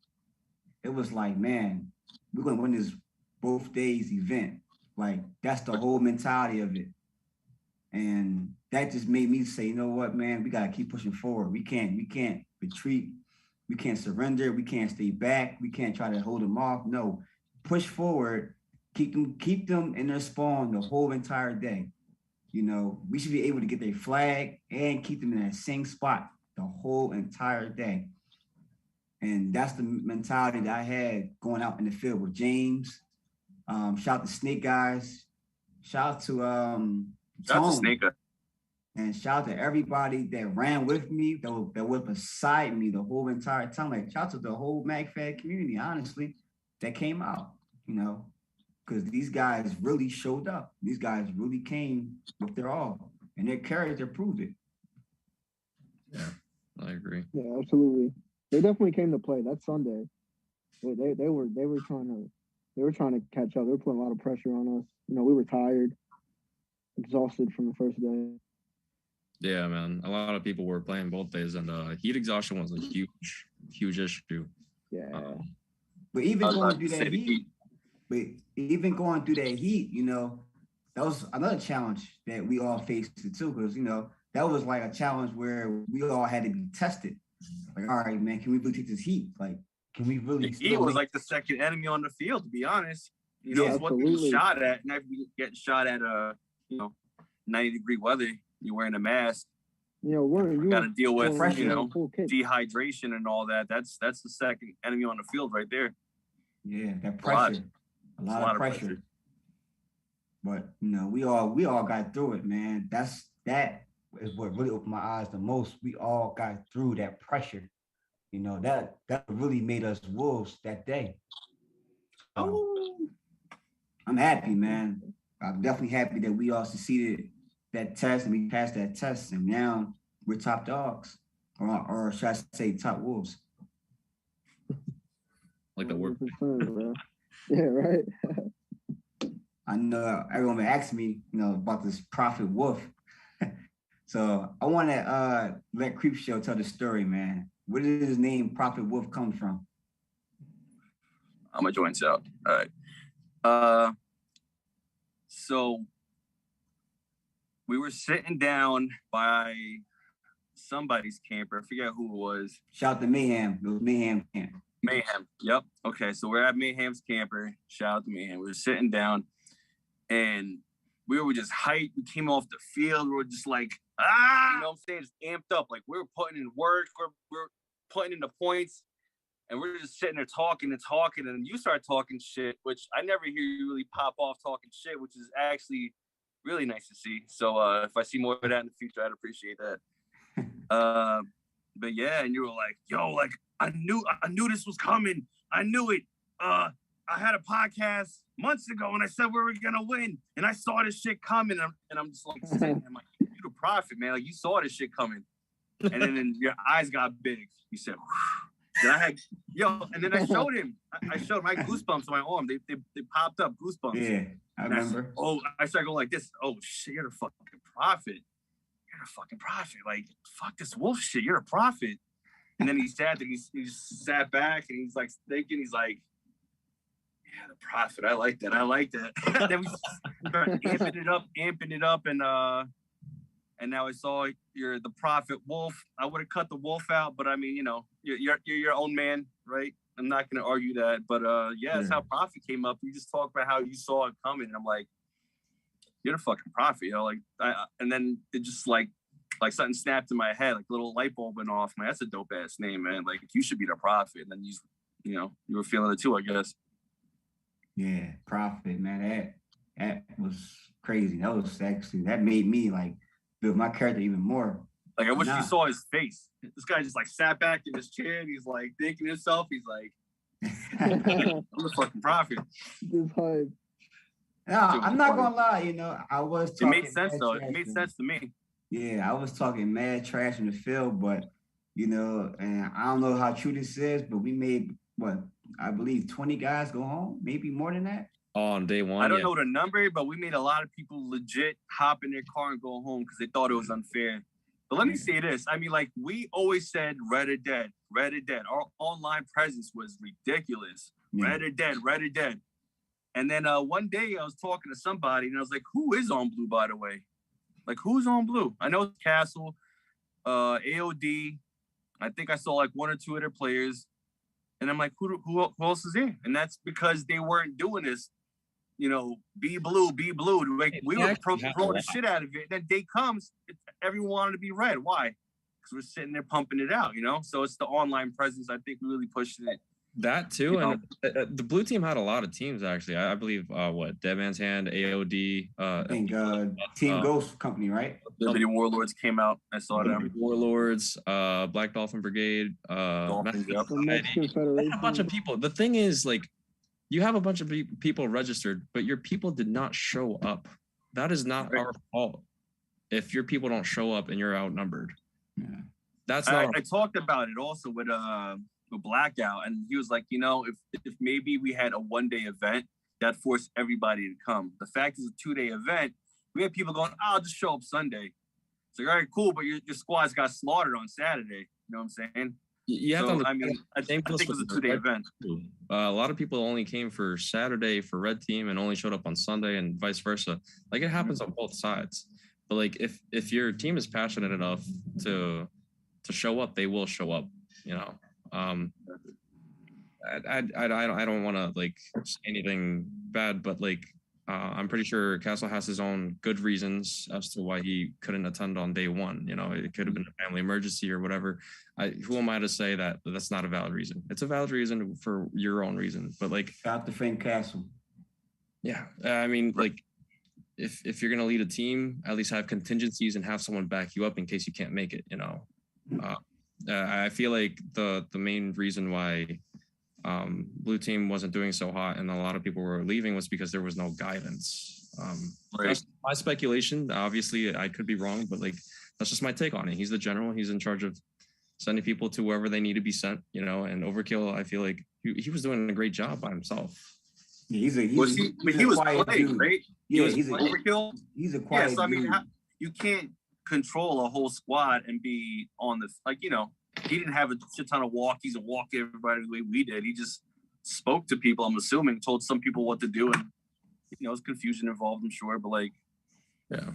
it was like, man, we're gonna win this both days event. Like that's the whole mentality of it. And that just made me say, you know what, man, we gotta keep pushing forward. We can't retreat, we can't surrender, we can't stay back, we can't try to hold them off. No, push forward, keep them in their spawn the whole entire day. We should be able to get their flag and keep them in that same spot the whole entire day. And that's the mentality that I had going out in the field with James. Shout out to Snake Guys. Shout out to Tone. And shout out to everybody that ran with me, that was beside me the whole entire time. Like shout out to the whole MagFed community, honestly, that came out, because these guys really showed up. These guys really came with their all, and their character proved it. Yeah, I agree. Yeah, absolutely. They definitely came to play. That Sunday, they were trying to catch up. They were putting a lot of pressure on us. We were tired, exhausted from the first day. Yeah, man. A lot of people were playing both days, and heat exhaustion was a huge issue. Yeah. But even going through that heat, that was another challenge that we all faced too, because that was like a challenge where we all had to be tested. Like, all right, man, can we really take this heat? Like, can we really? The heat was like the second enemy on the field, to be honest. It's what we absolutely. get shot at, and if we get shot at 90-degree weather, you're wearing a mask. You got to deal with dehydration and all that. That's the second enemy on the field right there. Yeah, that pressure, a lot of pressure. But we all got through it, man. That is what really opened my eyes the most. We all got through that pressure. That really made us wolves that day. I'm happy, man. I'm definitely happy that we all succeeded that test and we passed that test, and now we're top dogs, or should I say top wolves? Like the word. Yeah, right. I know everyone been asking me, about this Prophet Wolf. So I want to let Creepshow tell the story, man. Where did his name Prophet Wolf come from? I'm gonna join out. All right. So we were sitting down by somebody's camper. I forget who it was. Shout out to Mayhem. It was Mayhem camp. Mayhem. Yep. Okay. So we're at Mayhem's camper. Shout out to Mayhem. We were sitting down, and we were just hyped. We came off the field. We were just like, you know what I'm saying? Just amped up. Like we were putting in work. We're putting in the points. And we're just sitting there talking, and you start talking shit, which I never hear you really pop off talking shit, which is actually really nice to see. So if I see more of that in the future, I'd appreciate that. But yeah, and you were like, yo, like I knew this was coming. I knew it. I had a podcast months ago and I said we were gonna win, and I saw this shit coming. And I'm just like sitting there, I'm like, you the prophet, man. Like you saw this shit coming, and then your eyes got big. You said. Then I had and then I showed him. I showed my goosebumps on my arm. They popped up goosebumps. Yeah, I remember. I started going like this. Oh shit, you're the fucking prophet. You're a fucking prophet. Like fuck this wolf shit. You're a prophet. And then he sat there. He just sat back and he's like thinking. He's like, yeah, the prophet. I like that. I like that. Then we started amping it up, and now I saw you're the prophet wolf. I would have cut the wolf out, but I mean, you know, you're your own man, right? I'm not gonna argue that, but yeah, that's how prophet came up. You just talk about how you saw it coming, and I'm like, you're the fucking prophet, you know. Like, and then it just like something snapped in my head, like a little light bulb went off. Man, that's a dope ass name, man. Like, you should be the prophet. And then you were feeling it too, I guess. Yeah, prophet, man. That was crazy. That made me like build my character even more. Like, I wish you saw his face. This guy just like sat back in his chair and he's like thinking to himself. He's like, I'm the fucking prophet. This hype. No, I'm not gonna lie. You know, I was talking. It made sense though. It made sense to me. Yeah, I was talking mad trash in the field, but you know, and I don't know how true this is, but we made what I believe 20 guys go home, maybe more than that. On day one. I don't know the number, but we made a lot of people legit hop in their car and go home because they thought it was unfair. But let me say this. I mean, like, we always said Red or Dead, Red or Dead. Our online presence was ridiculous. Yeah. Red or Dead, Red or Dead. And then one day I was talking to somebody and I was like, who is on blue, by the way? Like, who's on blue? I know it's Castle, AOD. I think I saw like one or two other players. And I'm like, who else is there? And that's because they weren't doing this, you know, be blue. Like, we were throwing the shit out of it. Then day comes, everyone wanted to be red. Why? Because we're sitting there pumping it out, you know? So it's the online presence. I think we really pushed it. That too, and the blue team had a lot of teams actually. I believe Dead Man's Hand, AOD, I think Team Ghost Company, right? Liberty Warlords came out. I saw them. Warlords, Black Dolphin Brigade, Mexican Federation. a bunch of people. The thing is, like, you have a bunch of people registered, but your people did not show up. That is not our fault. If your people don't show up and you're outnumbered, that's not. I talked about it also with Blackout, and he was like, you know, if maybe we had a one-day event that forced everybody to come. The fact is, a 2-day event, we had people going, I'll just show up Sunday. It's like, all right, cool, but your squads got slaughtered on Saturday. You know what I'm saying? You have to. I mean, I think it was a 2-day event. A lot of people only came for Saturday for Red Team and only showed up on Sunday, and vice versa. Like, it happens on both sides. But like, if your team is passionate enough to show up, they will show up. You know. I don't want to like say anything bad, but like I'm pretty sure Castle has his own good reasons as to why he couldn't attend on day one. You know, it could have been a family emergency or whatever. Who am I to say that that's not a valid reason? It's a valid reason for your own reason, but like, shout out to Frank Castle. Yeah, I mean, like, if you're gonna lead a team, at least have contingencies and have someone back you up in case you can't make it. You know. I feel like the main reason why blue team wasn't doing so hot and a lot of people were leaving was because there was no guidance. That's my speculation. Obviously, I could be wrong, but like, that's just my take on it. He's the general. He's in charge of sending people to wherever they need to be sent. You know, and Overkill, I feel like he was doing a great job by himself. Yeah, he was playing great. Yeah, he's Overkill. He's a quiet. Yeah, so I mean, you can't control a whole squad and be on the, like, you know, he didn't have a shit ton of walkies and walk everybody the way we did. He just spoke to people, I'm assuming, told some people what to do, and you know, there's confusion involved, I'm sure, but like, yeah,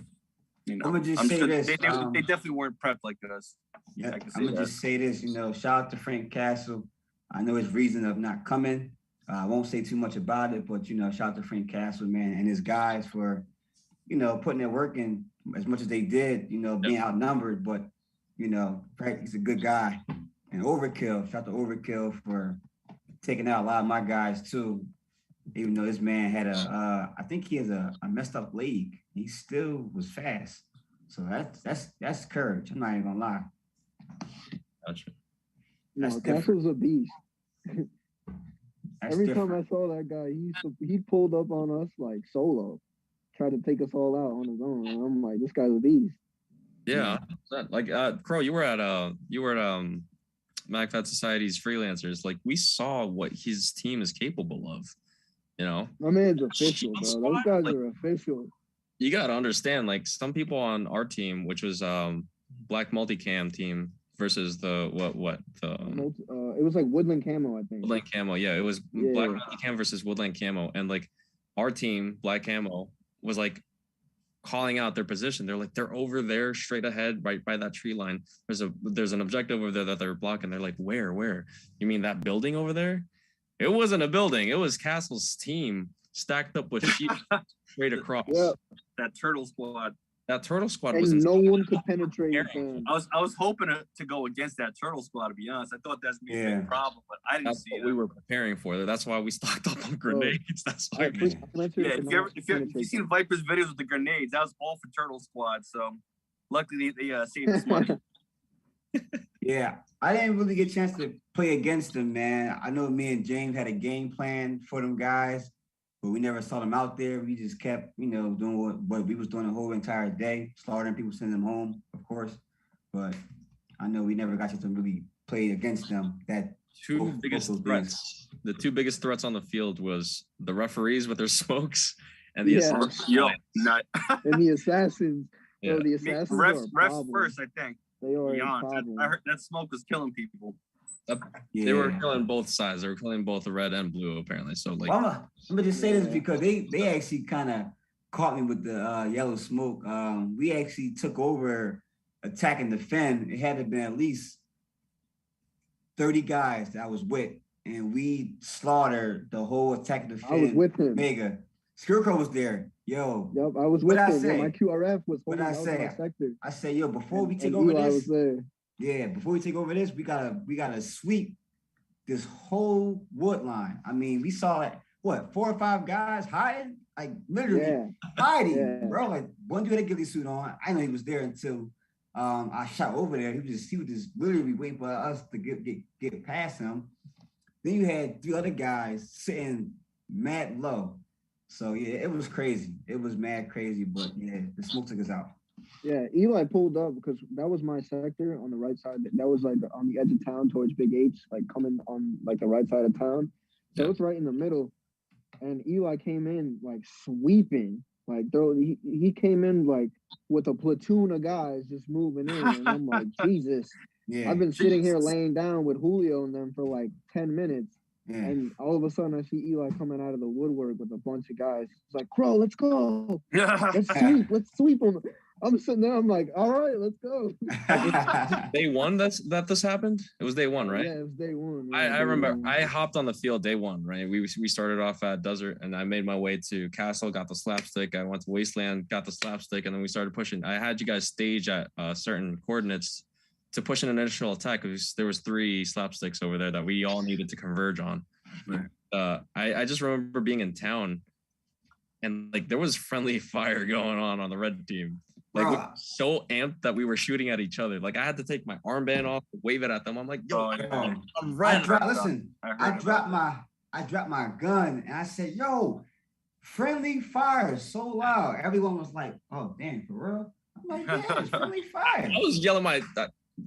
you know, I'm gonna just say this. They definitely weren't prepped like us. Yeah, I'm gonna just say this, you know, shout out to Frank Castle. I know his reason of not coming. I won't say too much about it, but shout out to Frank Castle, man, and his guys for putting their work in as much as they did. Being outnumbered, but Frank, he's a good guy. And Overkill, shout out to Overkill for taking out a lot of my guys too. Even though this man had I think he has a messed up leg, he still was fast. So that's courage. I'm not even gonna lie. Gotcha. No, Castle's a beast. Every time I different. saw that guy, he pulled up on us like solo, tried to take us all out on his own. And I'm like, this guy's a beast. Yeah. Like Crow, you were at MagFat Society's freelancers. Like we saw what his team is capable of. My man's official, bro. Those guys are official. You gotta understand, like some people on our team, which was Black Multicam team versus the it was like Woodland Camo, I think. Woodland Camo, yeah. It was Black Multicam versus Woodland Camo, and like our team, Black Camo, was like calling out their position. They're like, they're over there straight ahead, right by that tree line. There's an objective over there that they're blocking. They're like, where? You mean that building over there? It wasn't a building. It was Castle's team stacked up with sheep straight across. Yeah. That turtle squad. That turtle squad and was no insane. one could penetrate. I was hoping to go against that turtle squad, to be honest. I thought that's gonna be a big problem, but I didn't That's see what it. we were preparing for. That's why we stocked up on grenades. That's why. If you've seen Viper's videos with the grenades, that was all for turtle squad. So luckily they saved us money. Yeah, I didn't really get a chance to play against them, man. I know me and James had a game plan for them guys, but we never saw them out there. We just kept, doing what we was doing the whole entire day, slaughtering people, sending them home, of course. But I know we never got to really play against them. The two biggest threats on the field was the referees with their smokes and the assassins. And the assassins. Yeah. The assassins refs first, I think. They are I heard that smoke was killing people. They were killing both sides. They were killing both the red and blue, apparently. So, like, I'm gonna just say this because they actually kind of caught me with the yellow smoke. We actually took over attack and defend. It had to be at least 30 guys that I was with, and we slaughtered the whole attack and defend. I was with him. Mega. Scarecrow was there. Yo. Yep, I was with him. Say? My QRF was holding out my sector. I say, yo, before we take over Eli this, was there. Yeah, before we take over this, we gotta sweep this whole wood line. I mean, we saw like 4 or 5 guys hiding, like literally hiding, bro. Like one dude had a ghillie suit on. I know he was there until I shot over there. He was just literally waiting for us to get past him. Then you had 3 other guys sitting mad low. So yeah, it was crazy. It was mad crazy, but yeah, the smoke took us out. Yeah, Eli pulled up because that was my sector on the right side. That was like on the edge of town towards Big H, like coming on like the right side of town. So it's right in the middle. And Eli came in like sweeping, like he came in like with a platoon of guys just moving in. And I'm like, Jesus. Yeah. I've been sitting here laying down with Julio and them for like 10 minutes. Yeah. And all of a sudden I see Eli coming out of the woodwork with a bunch of guys. It's like, Crow, let's go. Let's sweep them. I'm sitting there, I'm like, all right, let's go. Day one that this happened? It was day one, right? Yeah, it was day one. Yeah, I remember I hopped on the field day one, right? We started off at Desert and I made my way to Castle, got the slapstick. I went to Wasteland, got the slapstick, and then we started pushing. I had you guys stage at certain coordinates to push an initial attack. There was 3 slapsticks over there that we all needed to converge on. Right. I just remember being in town and like there was friendly fire going on the red team. Like we were so amped that we were shooting at each other. Like I had to take my armband off, wave it at them. I'm like, yo, I'm red. I dropped my gun and I said, yo, friendly fire so loud. Everyone was like, oh damn, for real? I'm like, yeah, it's friendly fire. I was yelling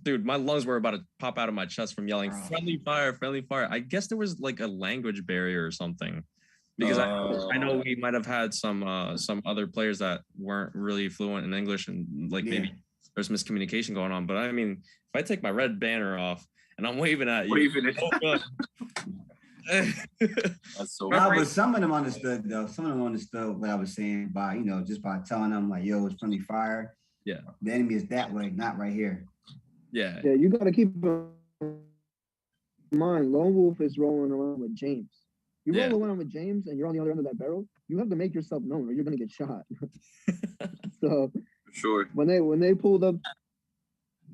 dude, my lungs were about to pop out of my chest from yelling friendly fire, friendly fire. I guess there was like a language barrier or something. Because I know we might have had some other players that weren't really fluent in English and like maybe there's miscommunication going on. But I mean, if I take my red banner off and I'm waving at you, that's so but some of them understood though. Some of them understood what I was saying by just by telling them like, yo, it's friendly fire. Yeah, the enemy is that way, not right here. Yeah, you got to keep in mind, Lone Wolf is rolling around with James. You Yeah. roll around with James and you're on the other end of that barrel, you have to make yourself known or you're gonna get shot. So For sure. when they pulled up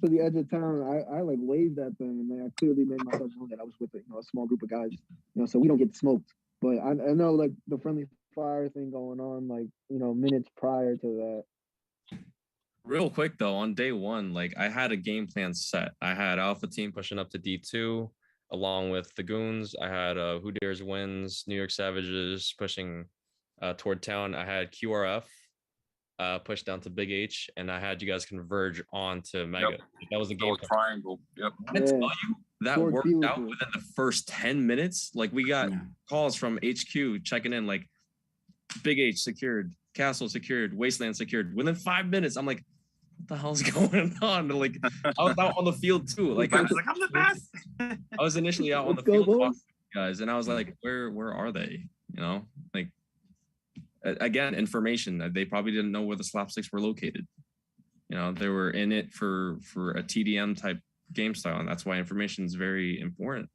to the edge of town, I like waved at them and I clearly made myself known that I was with a small group of guys, so we don't get smoked. But I know like the friendly fire thing going on like minutes prior to that. Real quick though, on day one, like I had a game plan set. I had Alpha Team pushing up to D2 along with the Goons. I had Who Dares Wins, New York Savages pushing toward town. I had QRF push down to Big H, and I had you guys converge onto Mega. Yep. That was the game plan. Triangle. Yep. I tell you, that Scored worked out beautiful. within the first 10 minutes. Like we got calls from HQ checking in, like Big H secured, Castle secured, Wasteland secured. Within 5 minutes, I'm like, what the hell's going on? Like I was out on the field too. Like I was like, I'm the best. I was initially out on the field talking to guys, and I was like, where are they? Like again, information. They probably didn't know where the slapsticks were located. They were in it for a TDM type game style, and that's why information is very important.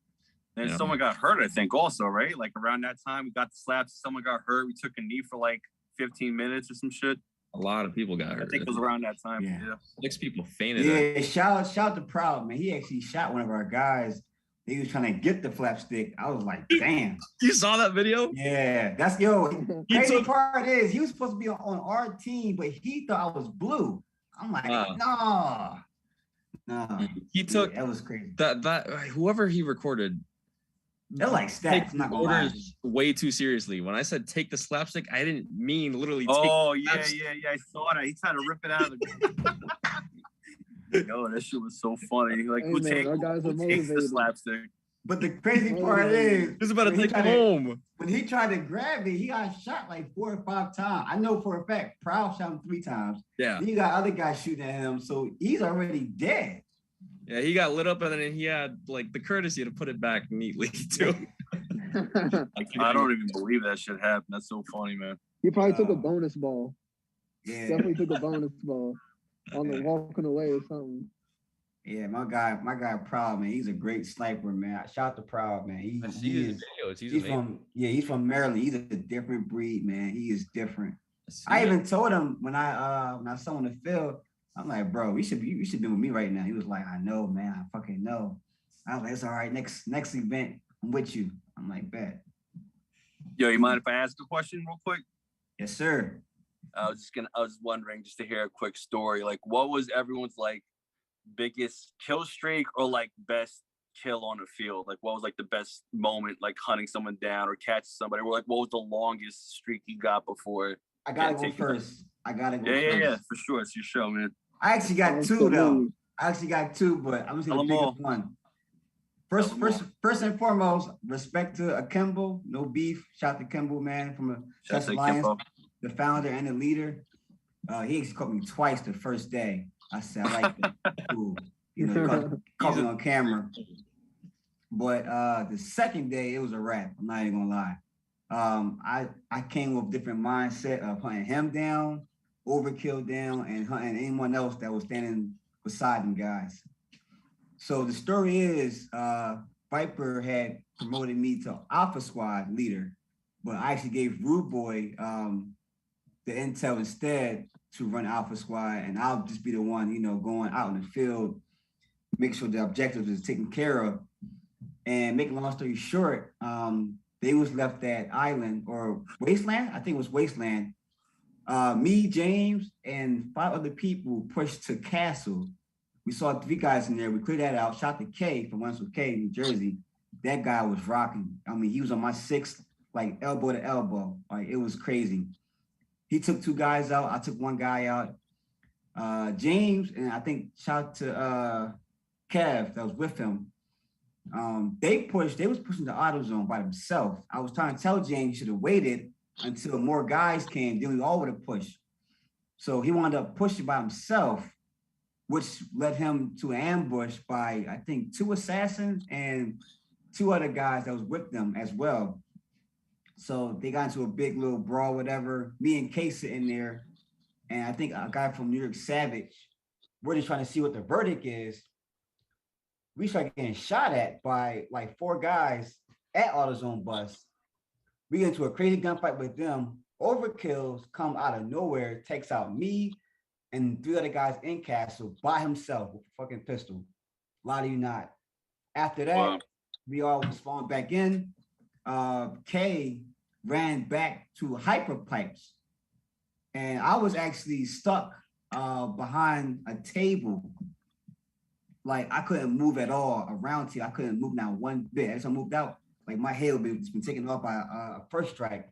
And someone got hurt, I think, also, right? Like around that time, we got the slaps. Someone got hurt. We took a knee for like 15 minutes or some shit. A lot of people got hurt. I think it was around that time. Yeah. 6 people fainted. Yeah, shout to Proud, man. He actually shot one of our guys. He was trying to get the flapstick. I was like, damn. You saw that video? Yeah, that's crazy part is he was supposed to be on our team, but he thought I was blue. I'm like, no. He took that was crazy. That whoever he recorded. They're like stats, not gonna lie. Way too seriously. When I said take the slapstick, I didn't mean literally take yeah. I saw that. He tried to rip it out of the Yo, that shit was so funny. Like, who takes the slapstick? But the crazy part is, he's about to take him home. When he tried to grab it, he got shot like 4 or 5 times. I know for a fact, Proud shot him 3 times. Yeah. Then you got other guys shooting at him, so he's already dead. Yeah, he got lit up, and then he had like the courtesy to put it back neatly too. I don't even believe that shit happened. That's so funny, man. He probably took a bonus ball. Yeah, definitely took a bonus ball on the walking away or something. Yeah, my guy Proud, man. He's a great sniper, man. Shout out to Proud, man. He's from Maryland. He's a different breed, man. He is different. I even told him when I saw him on the field, I'm like, bro, you should be with me right now. He was like, I know, man. I fucking know. I was like, it's all right. Next event, I'm with you. I'm like, bet. Yo, you mind if I ask a question real quick? Yes, sir. I was wondering just to hear a quick story. Like, what was everyone's like biggest kill streak or like best kill on the field? Like, what was like the best moment, like hunting someone down or catching somebody? Or like, what was the longest streak you got before? I gotta go first. Yeah, for sure. It's your show, man. I actually got 2 though. But I'm just gonna pick up one. First and foremost, respect to Akimbo, no beef. Shout to Kimbo, man, from the Alliance, the founder and the leader. He actually caught me twice the first day. I said, I like that. Cool. He caught me on camera. But the second day, it was a wrap. I'm not even gonna lie. I came with a different mindset of hunting him down, overkill down, and hunting anyone else that was standing beside them guys. So the story is Viper had promoted me to Alpha Squad leader, but I actually gave Rude Boy the intel instead to run Alpha Squad, and I'll just be the one, going out in the field, make sure the objectives is taken care of. And making a long story short, they was left at Island or Wasteland. I think it was Wasteland. Me, James, and 5 other people pushed to Castle. We saw 3 guys in there. We cleared that out. Shot the K from Wentworth K, New Jersey. That guy was rocking. I mean, he was on my 6th, like elbow to elbow. Like it was crazy. He took 2 guys out. I took 1 guy out. James, and I think shout out to Kev that was with him. They was pushing the auto zone by themselves. I was trying to tell James he should have waited until more guys came, then we all would have pushed. So he wound up pushing by himself, which led him to an ambush by, I think, 2 assassins and 2 other guys that was with them as well. So they got into a big little brawl, whatever. Me and Kay sitting there, and I think a guy from New York Savage, we're just trying to see what the verdict is. We started getting shot at by like 4 guys at AutoZone bus. We get into a crazy gunfight with them. Overkills come out of nowhere, takes out me and 3 other guys in castle by himself with a fucking pistol. Lie to you not. After that, Wow. we all spawned back in. Kay ran back to hyper pipes, and I was actually stuck behind a table. Like I couldn't move at all around here. I couldn't move now one bit. As I moved out, like my head would been taken off by a first strike.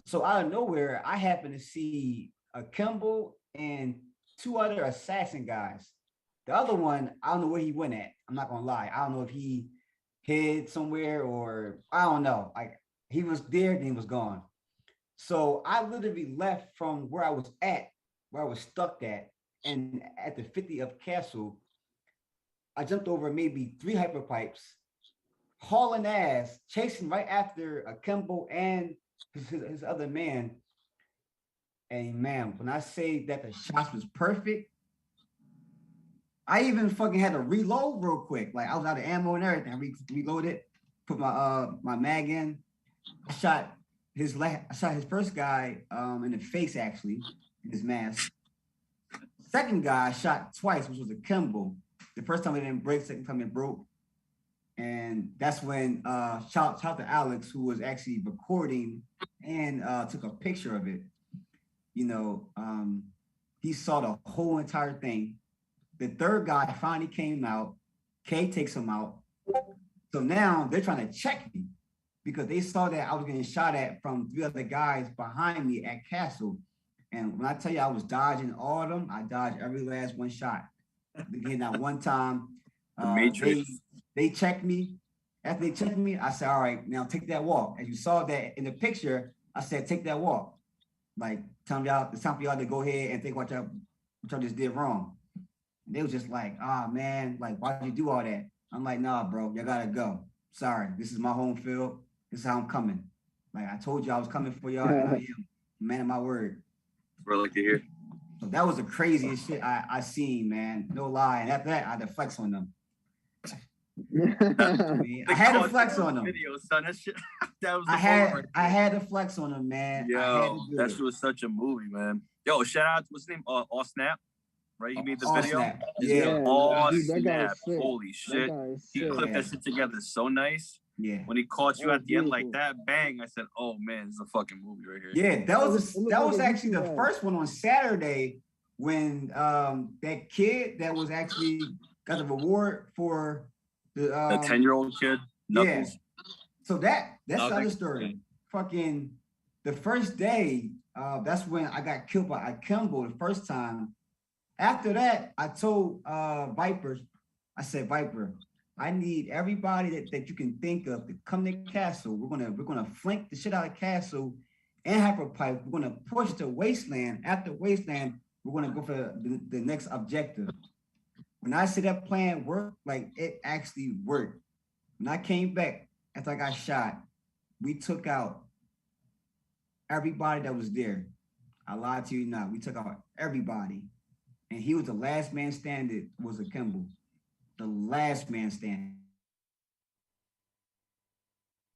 So out of nowhere, I happened to see a Kimball and 2 other assassin guys. The other one, I don't know where he went at. I'm not gonna lie. I don't know if he hid somewhere or I don't know. Like he was there, then he was gone. So I literally left from where I was at, where I was stuck at, and at the 50 of Castle, I jumped over maybe 3 hyper pipes, hauling ass, chasing right after a Kimball and his other man. And man, when I say that the shots was perfect, I even fucking had to reload real quick. Like I was out of ammo and everything. I reloaded, put my my mag in. I shot his first guy in the face actually, in his mask. Second guy I shot twice, which was a Kimball. The first time it didn't break, second time it broke. And that's when shout to Alex, who was actually recording and took a picture of it. You know, he saw the whole entire thing. The third guy finally came out. Kay takes him out. So now they're trying to check me because they saw that I was getting shot at from 3 other guys behind me at Castle. And when I tell you I was dodging all of them, I dodged every last one shot. Again, that one time, they checked me. After they checked me, I said, all right, now take that walk. As you saw that in the picture, I said, take that walk. Like, tell y'all, it's time for y'all to go ahead and think what y'all just did wrong. And they was just like, ah, man, like, why'd you do all that? I'm like, nah, bro, y'all gotta go. Sorry, this is my home field. This is how I'm coming. Like, I told you I was coming for y'all, and I am. Man of my word. Bro, like to hear. So that was the craziest shit I seen, man. No lie. And after that, I had to flex on them. I had to flex on them. Video, son. That shit. That was. I had to flex on them, man. Yo, that shit was such a movie, man. Yo, shout out. What's his name? All Snap. Right, he made the video. Snap. Yeah, All dude, that guy is Snap. sick. Holy shit! He clipped that shit together so nice. Yeah. When he caught you That at was the end like beautiful. that, bang! I said, "Oh man, this is a fucking movie right here." Yeah, that was actually the Yeah. first one on Saturday when that kid that was actually got the reward for the 10-year-old kid. Knuckles. Yeah. So that's the other that's story. good. Fucking the first day, that's when I got killed by a Kimball the first time. After that, I told Viper, I said, Viper, I need everybody that you can think of to come to Castle. We're gonna flank the shit out of Castle and Hyperpipe. We're gonna push to Wasteland. After Wasteland, we're gonna go for the next objective. When I said that plan worked, like it actually worked. When I came back after I got shot, we took out everybody that was there. I lied to you not. We took out everybody. And he was the last man standing, was a Kimball. The last man standing.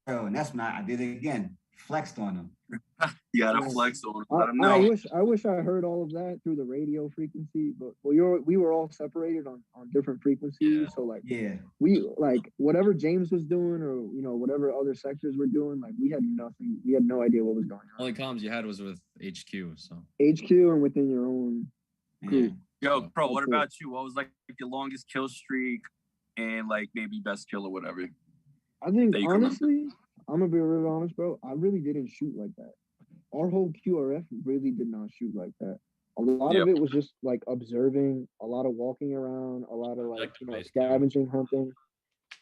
And that's when I did it again. Flexed on him. You gotta Yeah. flex on him. Let him know. I wish I heard all of that through the radio frequency, but we were all separated on different frequencies. Yeah. So like Yeah. we like whatever James was doing or whatever other sectors were doing, like we had nothing. We had no idea what was going on. Only comms you had was with HQ. So HQ and within your own group. Yo, bro, what That's it. about you? What was like your longest kill streak and like maybe best kill or whatever? I think That you can honestly, I'm gonna be real honest, bro. I really didn't shoot like that. Our whole QRF really did not shoot like that. A lot of it was just like observing, a lot of walking around, a lot of like Objective-based, scavenging, hunting.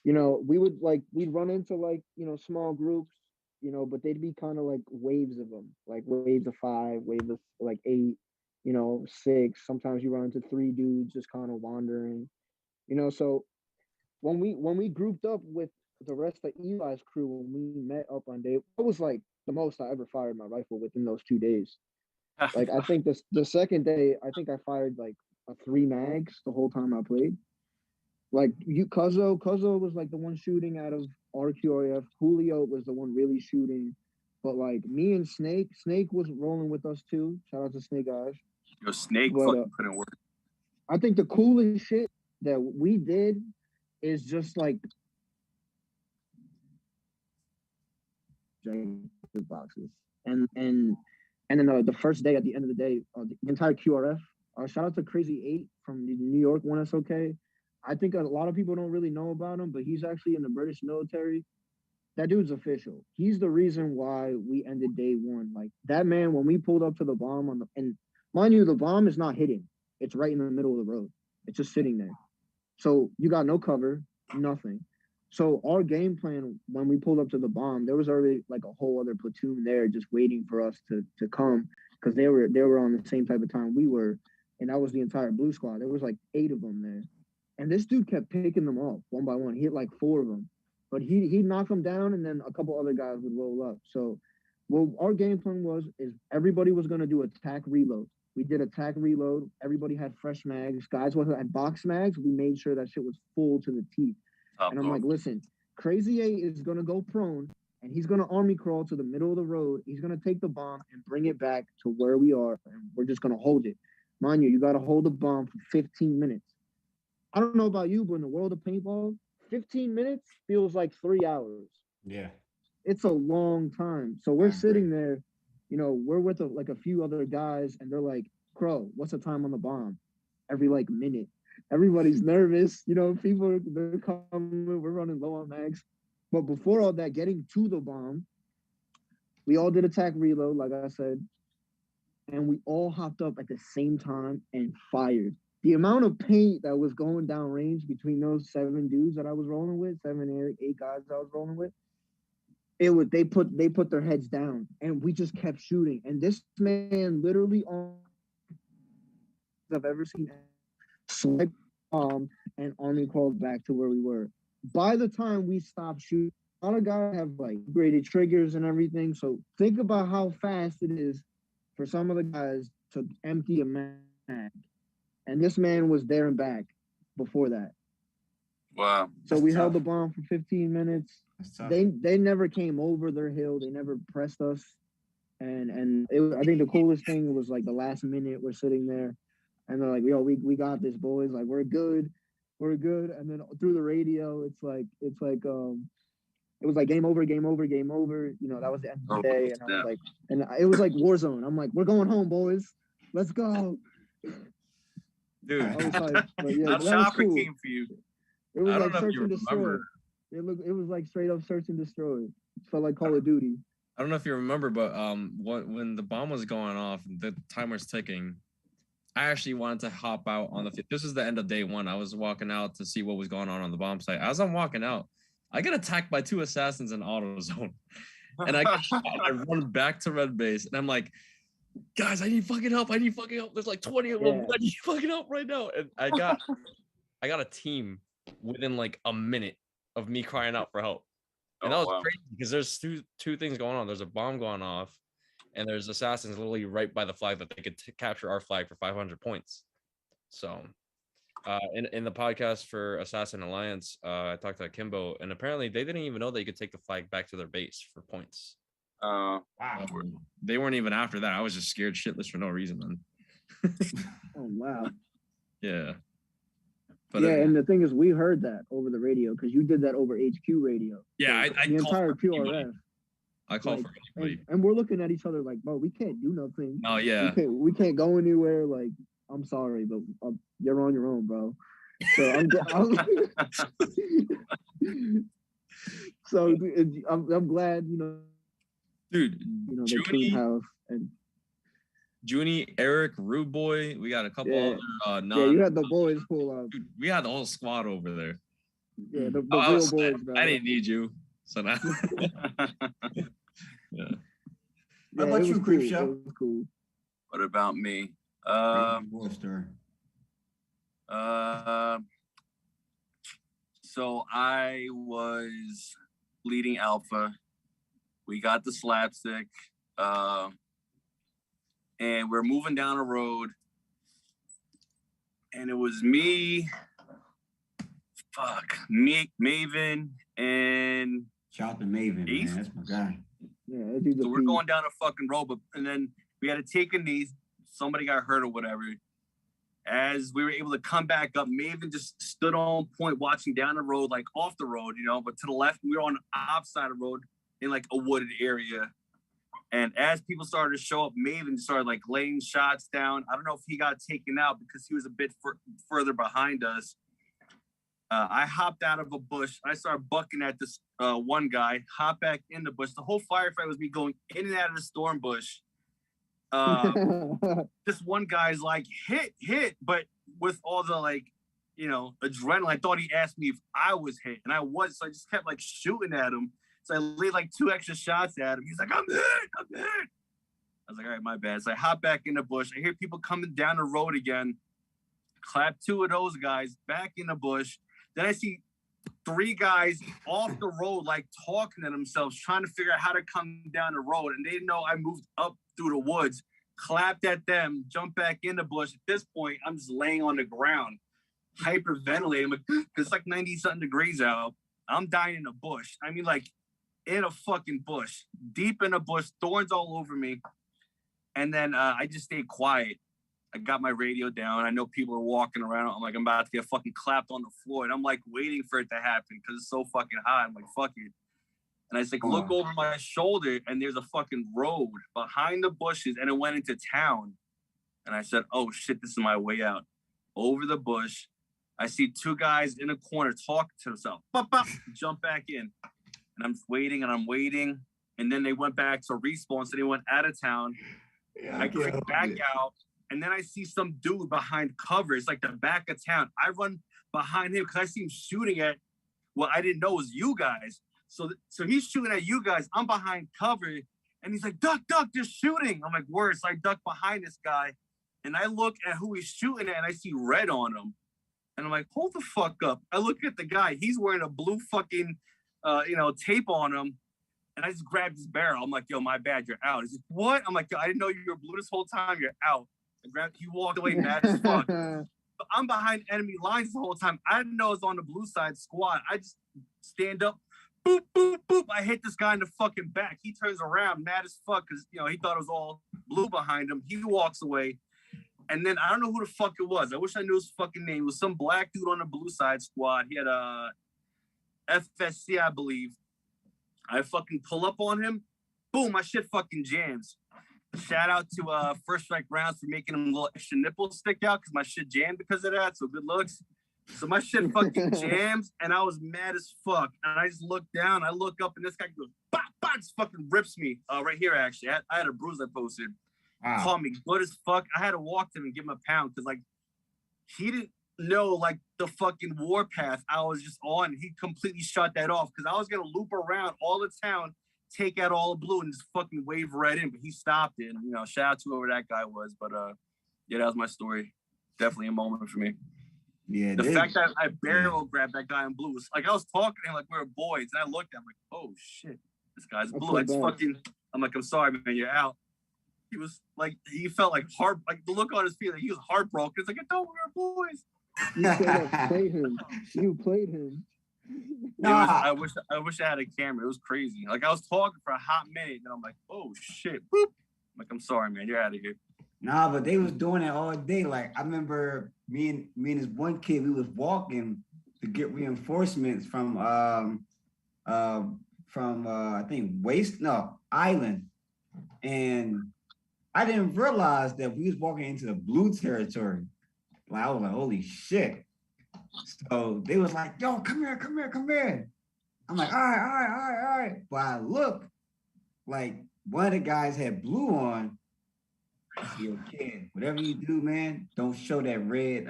We'd run into like small groups, but they'd be kind of like waves of them, like waves of 5, waves of like 8, 6. Sometimes you run into 3 dudes just kind of wandering, So when we grouped up with the rest of Eli's crew, when we met up on day, that was like the most I ever fired my rifle within those 2 days. Like I think the second day, I think I fired like 3 mags the whole time I played. Like Cuzzo was like the one shooting out of our QRF. Julio was the one really shooting. But like me and Snake was rolling with us too. Shout out to Snake Eyes. Your Snake But, fucking couldn't work. I think the coolest shit that we did is just like boxes and then the first day at the end of the day, the entire QRF. Shout out to Crazy 8 from New York, won us okay. I think a lot of people don't really know about him, but he's actually in the British military. That dude's official. He's the reason why we ended day one. Like that man, when we pulled up to the bomb and mind you, the bomb is not hidden. It's right in the middle of the road. It's just sitting there. So you got no cover, nothing. So our game plan when we pulled up to the bomb, there was already like a whole other platoon there just waiting for us to come because they were on the same type of time we were, and that was the entire blue squad. There was like 8 of them there, and this dude kept picking them off one by one. He hit like 4 of them, but he'd knock them down, and then a couple other guys would roll up. So, what our game plan is everybody was gonna do attack reload. We did attack reload. Everybody had fresh mags. Guys who had box mags, we made sure that shit was full to the teeth. And I'm like, listen, Crazy 8 is going to go prone, and he's going to army crawl to the middle of the road. He's going to take the bomb and bring it back to where we are, and we're just going to hold it. Mind you got to hold the bomb for 15 minutes. I don't know about you, but in the world of paintball, 15 minutes feels like 3 hours. Yeah. It's a long time. So we're sitting there, we're with a few other guys, and they're like, Crow, what's the time on the bomb? Every like minute. Everybody's nervous, people, they're coming, we're running low on mags. But before all that, getting to the bomb, we all did attack reload, like I said, and we all hopped up at the same time and fired. The amount of paint that was going down range between those 7 dudes that I was rolling with, 7 or 8 guys I was rolling with, they put their heads down, and we just kept shooting. And this man literally I've ever seen swiped and army crawled back to where we were. By the time we stopped shooting, a lot of guys have like graded triggers and everything. So think about how fast it is for some of the guys to empty a mag. And this man was there and back before that. Wow. So we held the bomb for 15 minutes. They never came over their hill. They never pressed us. And I think the coolest thing was like the last minute we're sitting there. And they're like, yo, we got this, boys. Like, we're good. And then through the radio, it was like game over. That was the end of the day. And I was like, and it was like war zone. I'm like, we're going home, boys. Let's go. Dude, I was like, but yeah, I'm that was cool. came for you. It was I don't like know if search you and destroy. remember. It was like straight up search and destroy. It felt like Call of Duty. I don't know if you remember, but when the bomb was going off, the timer's ticking. I actually wanted to hop out on the. This is the end of day one. I was walking out to see what was going on the bomb site. As I'm walking out, I get attacked by 2 assassins in auto zone, and I get shot, and I run back to red base, and I'm like, guys, I need fucking help. There's like 20 of them. I need fucking help right now. And I got a team within like a minute of me crying out for help. And that was crazy because there's two things going on. There's a bomb going off, and there's assassins literally right by the flag that they could capture our flag for 500 points. So in the podcast for Assassin Alliance, I talked to Akimbo, and apparently they didn't even know that you could take the flag back to their base for points. Wow. They weren't even after that. I was just scared shitless for no reason, man. Oh, wow. Yeah. But yeah, and the thing is, we heard that over the radio because you did that over HQ radio. Yeah, so I the entire QRF. I call for anybody. And we're looking at each other like, bro, we can't do nothing. Oh yeah. We can't go anywhere. Like, I'm sorry, but you're on your own, bro. So I'm glad, dude. they clean house and. Junie, Eric, Rude Boy, we got a couple other you had the boys pull up. Dude, we had the whole squad over there. Yeah, the real boys, bro. I didn't need you, so now. Yeah. How about you, Creepshow? Cool. What about me? So I was leading Alpha. We got the slapstick. And we're moving down a road, and it was me, Maven, and shout out to Maven, man. That's my guy. Yeah, it's either So we're peace. going down a fucking road, and then we had to take a knee. Somebody got hurt or whatever. As we were able to come back up, Maven just stood on point watching down the road, like off the road, but to the left, we were on the opposite side of the road in like a wooded area. And as people started to show up, Maven started like laying shots down. I don't know if he got taken out because he was a bit further behind us. I hopped out of a bush. I started bucking at this one guy, hopped back in the bush. The whole firefight was me going in and out of the storm bush. This one guy's like, hit, but with all the like, adrenaline, I thought he asked me if I was hit, and I was, so I just kept like shooting at him. So I laid like 2 extra shots at him. He's like, I'm hit. I was like, all right, my bad. So I hop back in the bush. I hear people coming down the road again. Clap 2 of those guys back in the bush. Then I see 3 guys off the road, like talking to themselves, trying to figure out how to come down the road. And they didn't know I moved up through the woods, clapped at them, jumped back in the bush. At this point, I'm just laying on the ground, hyperventilating, because it's like 90-something degrees out. I'm dying in a bush. I mean, like in a fucking bush, deep in a bush, thorns all over me. And then I just stayed quiet. I got my radio down. I know people are walking around. I'm like, I'm about to get fucking clapped on the floor. And I'm like waiting for it to happen because it's so fucking hot. I'm like, fuck it. And I just like look over my shoulder and there's a fucking road behind the bushes and it went into town. And I said, oh shit, this is my way out. Over the bush, I see 2 guys in a corner talking to themselves. Bop, bop, jump back in. And I'm waiting and I'm waiting. And then they went back to respawn. So they went out of town. Yeah, I creep back out. And then I see some dude behind cover. It's like the back of town. I run behind him because I see him shooting at what I didn't know was you guys. So he's shooting at you guys. I'm behind cover. And he's like, duck, they're shooting. I'm like, word. So I duck behind this guy. And I look at who he's shooting at and I see red on him. And I'm like, hold the fuck up. I look at the guy. He's wearing a blue fucking, tape on him. And I just grabbed his barrel. I'm like, yo, my bad, you're out. He's like, what? I'm like, yo, I didn't know you were blue this whole time. You're out. He walked away mad as fuck. But I'm behind enemy lines the whole time. I didn't know it was on the blue side squad. I just stand up, boop, boop, boop. I hit this guy in the fucking back. He turns around mad as fuck because, he thought it was all blue behind him. He walks away. And then I don't know who the fuck it was. I wish I knew his fucking name. It was some black dude on the blue side squad. He had a FSC, I believe. I fucking pull up on him. Boom, my shit fucking jams. Shout out to First Strike Rounds for making him a little extra nipples stick out because my shit jammed because of that. So good looks. So my shit fucking jams and I was mad as fuck. And I just look down, I look up, and this guy goes, bop, bop, just fucking rips me. Right here, actually. I had a bruise I posted. Wow. Called me good as fuck. I had to walk to him and give him a pound because, like, he didn't know, like, the fucking warpath I was just on. He completely shut that off because I was going to loop around all the town, take out all the blue, and just fucking wave right in. But he stopped it. And, shout out to whoever that guy was. But, yeah, that was my story. Definitely a moment for me. Yeah, the fact that I barrel grabbed that guy in blue was like I was talking to him like we were boys, and I looked at him like, oh shit, this guy's blue. I'm like, I'm sorry, man, you're out. He was like, he felt like the look on his face, like he was heartbroken. It's like, I thought we were boys. You played him. You played him. I wish I had a camera. It was crazy. Like I was talking for a hot minute, and I'm like, oh shit, boop. I'm like, I'm sorry, man, you're out of here. Nah, but they was doing it all day. Like I remember me and this one kid, we was walking to get reinforcements from I think Island. And I didn't realize that we was walking into the blue territory. Like I was like, holy shit. So they was like, yo, come here. I'm like, all right. But I look like one of the guys had blue on. Yo, kid, whatever you do, man, don't show that red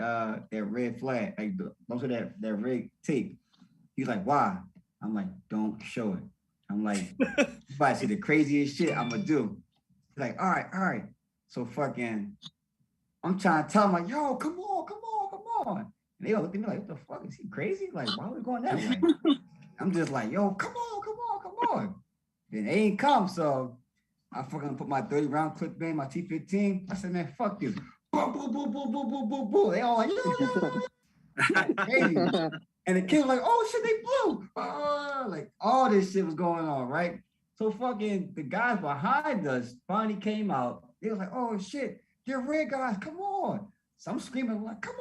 flag. Like don't show that red tape. He's like, why? I'm like, don't show it. I'm like, if I see the craziest shit I'm gonna do. He's like, all right. So fucking, I'm trying to tell him like, yo, come on. And they all look at me like, what the fuck? Is he crazy? Like, why are we going that way? I'm just like, yo, come on. Then they ain't come, so I fucking put my 30-round clip in, my T15. I said, man, fuck you. Boom, boom, boom, boom, boom, boom, boom, boom. They all like, yo. Crazy. And the kid was like, oh shit, they blew. Like all this shit was going on, right? So fucking the guys behind us finally came out. They was like, oh shit, you're red guys, come on. So I'm screaming like, come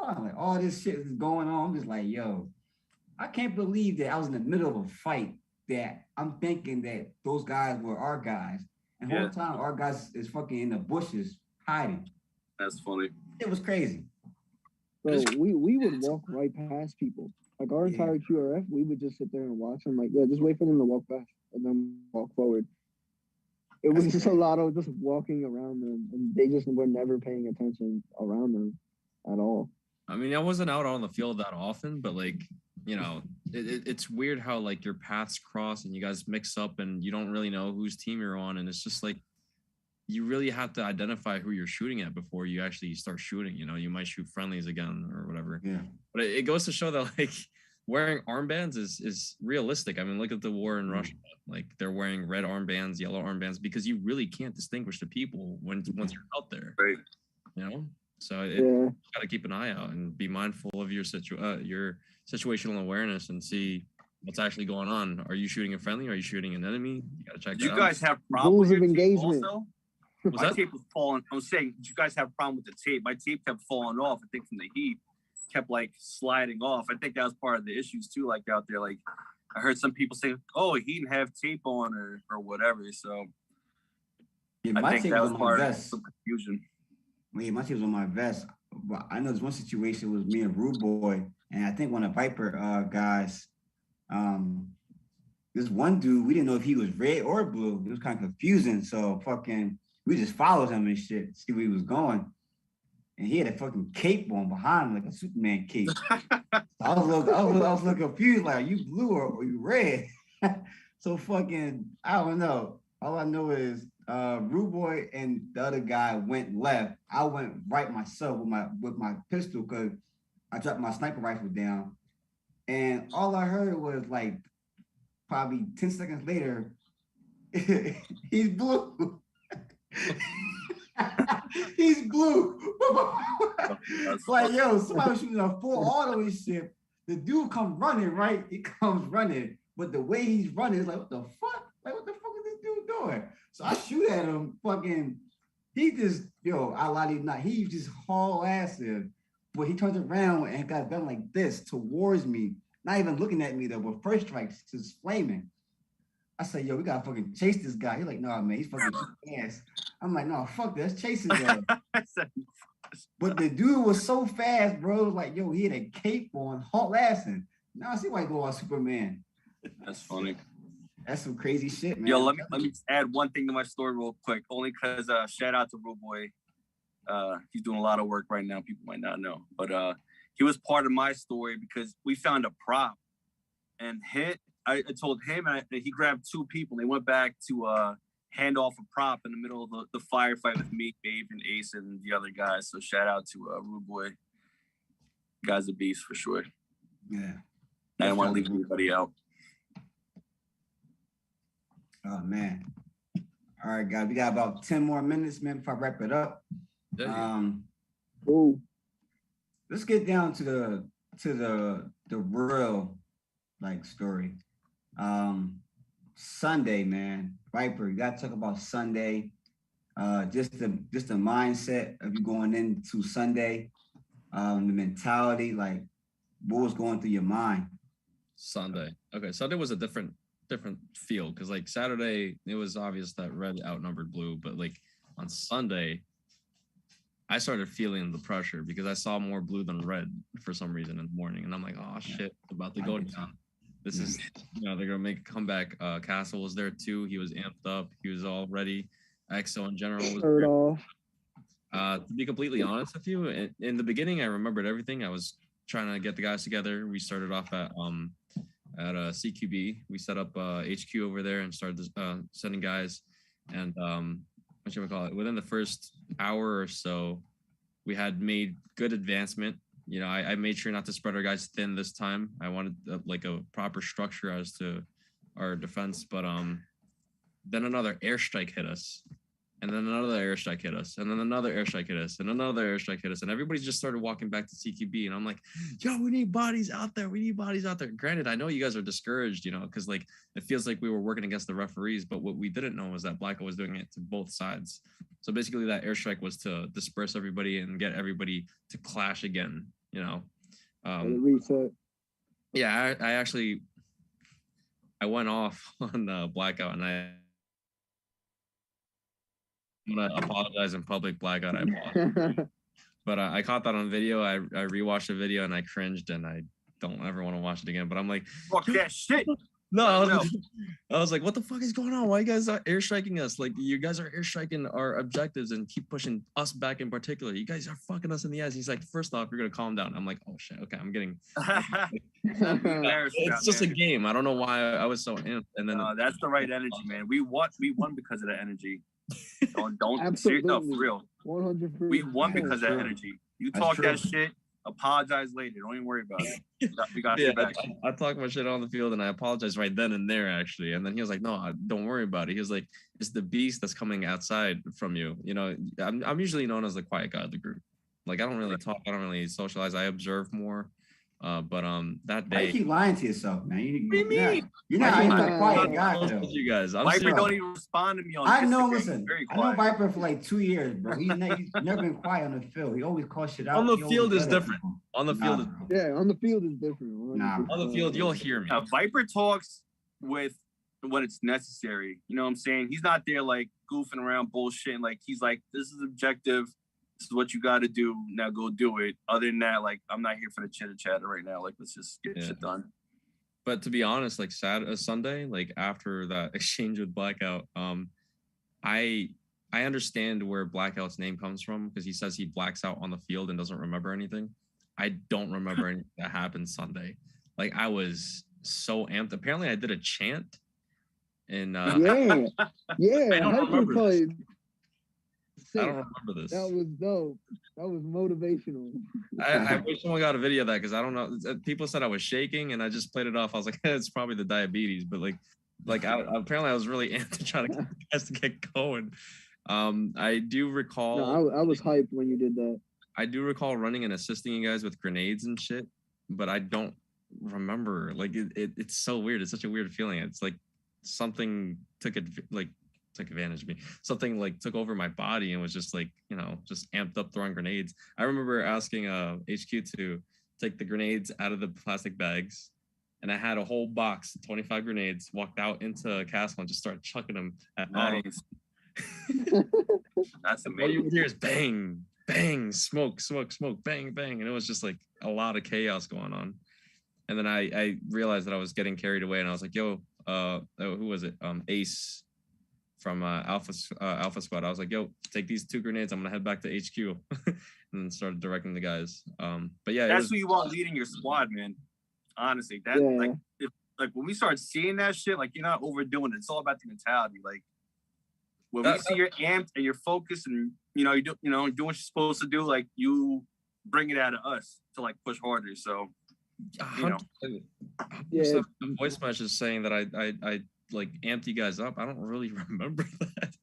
on. Like all this shit is going on. I'm just like, yo, I can't believe that I was in the middle of a fight that I'm thinking that those guys were our guys. And the whole time our guys is fucking in the bushes hiding. That's funny. It was crazy. Bro, we would walk right past people. Like our entire QRF, we would just sit there and watch them. Like, yeah, just wait for them to walk past and then walk forward. It was just a lot of just walking around them, and they just were never paying attention around them at all. I mean, I wasn't out on the field that often, but like, you know, it's weird how like your paths cross and you guys mix up and you don't really know whose team you're on. And it's just like, you really have to identify who you're shooting at before you actually start shooting. You know, you might shoot friendlies again or whatever. Yeah. But it goes to show that like wearing armbands is realistic. I mean, look at the war in Russia. Like they're wearing red armbands, yellow armbands, because you really can't distinguish the people once you're out there. Right. You know? So you got to keep an eye out and be mindful of your situational awareness and see what's actually going on. Are you shooting a friendly? Are you shooting an enemy? You got to check Do that you guys out. have problems Rules with of your tape engagement. also? Was My that? tape was falling. I was saying, did you guys have a problem with the tape? My tape kept falling off. I think from the heat, kept like sliding off. I think that was part of the issues too. Like out there, like I heard some people say, "Oh, he didn't have tape on or whatever." So Yeah, I my think tape that was was on my part of vest. some confusion. Yeah, my tape was on my vest. But I know there's one situation was me and Rude Boy, and I think one of Viper guys, this one dude, we didn't know if he was red or blue. It was kind of confusing. So fucking, we just followed him and shit, see where he was going. And he had a fucking cape on behind him, like a Superman cape. I was looking confused, like, are you blue or you red? So fucking, I don't know. All I know is Rude Boy and the other guy went left. I went right myself with my pistol because I dropped my sniper rifle down. And all I heard was like probably 10 seconds later, he's blue. He's blue. Like, yo, somebody was shooting a full auto and shit. The dude comes running, right? He comes running, but the way he's running is like, what the fuck? Like, what the fuck is this dude doing? So I shoot at him, fucking, he just, yo, I lie to you not, he just haul ass in. But he turns around and got a gun like this towards me, not even looking at me though, but first strikes just flaming. I say, yo, we gotta fucking chase this guy. He's like, no, man, he's fucking ass. I'm like, no, fuck this, chase his ass. But the dude was so fast, bro. Like, yo, he had a cape on, haul ass in. Now I see why he go on Superman. That's funny. That's some crazy shit, man. Yo, let me just add one thing to my story real quick. Only because shout out to Rude Boy. He's doing a lot of work right now. People might not know, but he was part of my story because we found a prop, and I told him and he grabbed two people. They went back to hand off a prop in the middle of the firefight with me, Babe, and Ace, and the other guys. So shout out to Rude Boy. Guy's a beast for sure. Yeah. I don't want to leave anybody out. Oh man. All right, guys. We got about 10 more minutes, man, before I wrap it up. Let's get down to the real like story. Sunday, man. Viper, you gotta talk about Sunday. Just the mindset of you going into Sunday, the mentality, like what was going through your mind? Sunday. Okay, Sunday was a different feel because like Saturday it was obvious that red outnumbered blue, but like on Sunday I started feeling the pressure because I saw more blue than red for some reason in the morning, and I'm like, oh shit, about to go down. This is, they're gonna make a comeback. Castle was there too. He was amped up. He was all ready. EXO in general was there. To be completely honest with you, in the beginning I remembered everything. I was trying to get the guys together. We started off at CQB. We set up HQ over there and started sending guys. And what should we call it? Within the first hour or so, we had made good advancement. You know, I made sure not to spread our guys thin this time. I wanted like a proper structure as to our defense. But then another airstrike hit us, And then another airstrike hit us, and then another airstrike hit us, and another airstrike hit us, and everybody just started walking back to CQB. And I'm like, yo, we need bodies out there. We need bodies out there. Granted, I know you guys are discouraged, because like it feels like we were working against the referees, but what we didn't know was that Blackout was doing it to both sides. So basically, that airstrike was to disperse everybody and get everybody to clash again. Reset. Yeah, I went off on Blackout, and I'm gonna apologize in public, Blackout. I apologize. But I caught that on video. I rewatched the video and I cringed, and I don't ever want to watch it again. But I'm like, fuck that shit. No, I was like, what the fuck is going on? Why you guys are airstriking us? Like, you guys are airstriking our objectives and keep pushing us back in particular. You guys are fucking us in the ass. He's like, first off, you're gonna calm down. I'm like, oh shit, okay, I'm getting. It's just a game. I don't know why I was so amped. And then that's the right energy, man. We won because of that energy. Don't Absolutely. No, for real. 100%. We won because of that energy. You talk that shit, apologize later. Don't even worry about it. We got your back. I talked my shit on the field and I apologized right then and there, actually. And then he was like, no, don't worry about it. He was like, it's the beast that's coming outside from you. I'm usually known as the quiet guy of the group. Like, I don't really talk. I don't really socialize. I observe more. But that day, you keep lying to yourself, man. You're not a quiet guy, though. You guys, Viper don't even respond to me on I know. Instagram. Listen, I know Viper for like 2 years, bro. He's never been quiet on the field. He always calls shit out. On the field is different. On the field, on the field is different. On the field, you'll hear me. Viper talks with when it's necessary. You know what I'm saying? He's not there like goofing around, bullshitting. Like, he's like, this is objective. This is what you got to do. Now go do it. Other than that, like, I'm not here for the chitter chatter right now. Like, let's just get shit done. But to be honest, like Sunday, like after that exchange with Blackout, I understand where Blackout's name comes from, because he says he blacks out on the field and doesn't remember anything. I don't remember anything that happened Sunday. Like, I was so amped. Apparently, I did a chant. And yeah, I don't remember this. I don't remember this. That was dope. That was motivational. I wish someone got a video of that, because I don't know. People said I was shaking, and I just played it off. I was like, it's probably the diabetes, but apparently I was really amped to try to get you guys to get going. I do recall. No, I was hyped when you did that. I do recall running and assisting you guys with grenades and shit, but I don't remember. Like, it's so weird. It's such a weird feeling. It's like something took advantage of me. Something like took over my body and was just like, just amped up throwing grenades. I remember asking HQ to take the grenades out of the plastic bags, and I had a whole box, 25 grenades, walked out into a castle and just started chucking them at nice. That's amazing. All you would hear is bang, bang, smoke, smoke, smoke, bang, bang. And it was just like a lot of chaos going on. And then I realized that I was getting carried away, and I was like, yo, who was it? Ace from Alpha Squad. I was like, yo, take these 2 grenades. I'm gonna head back to HQ, and then started directing the guys. But yeah, that's who you want leading your squad, man. Honestly, like when we start seeing that shit, like, you're not overdoing it. It's all about the mentality. Like, when we see you're amped and you're focused, and you do what you're supposed to do, like, you bring it out of us to like push harder. So, voice message saying that I like amped you guys up. I don't really remember that.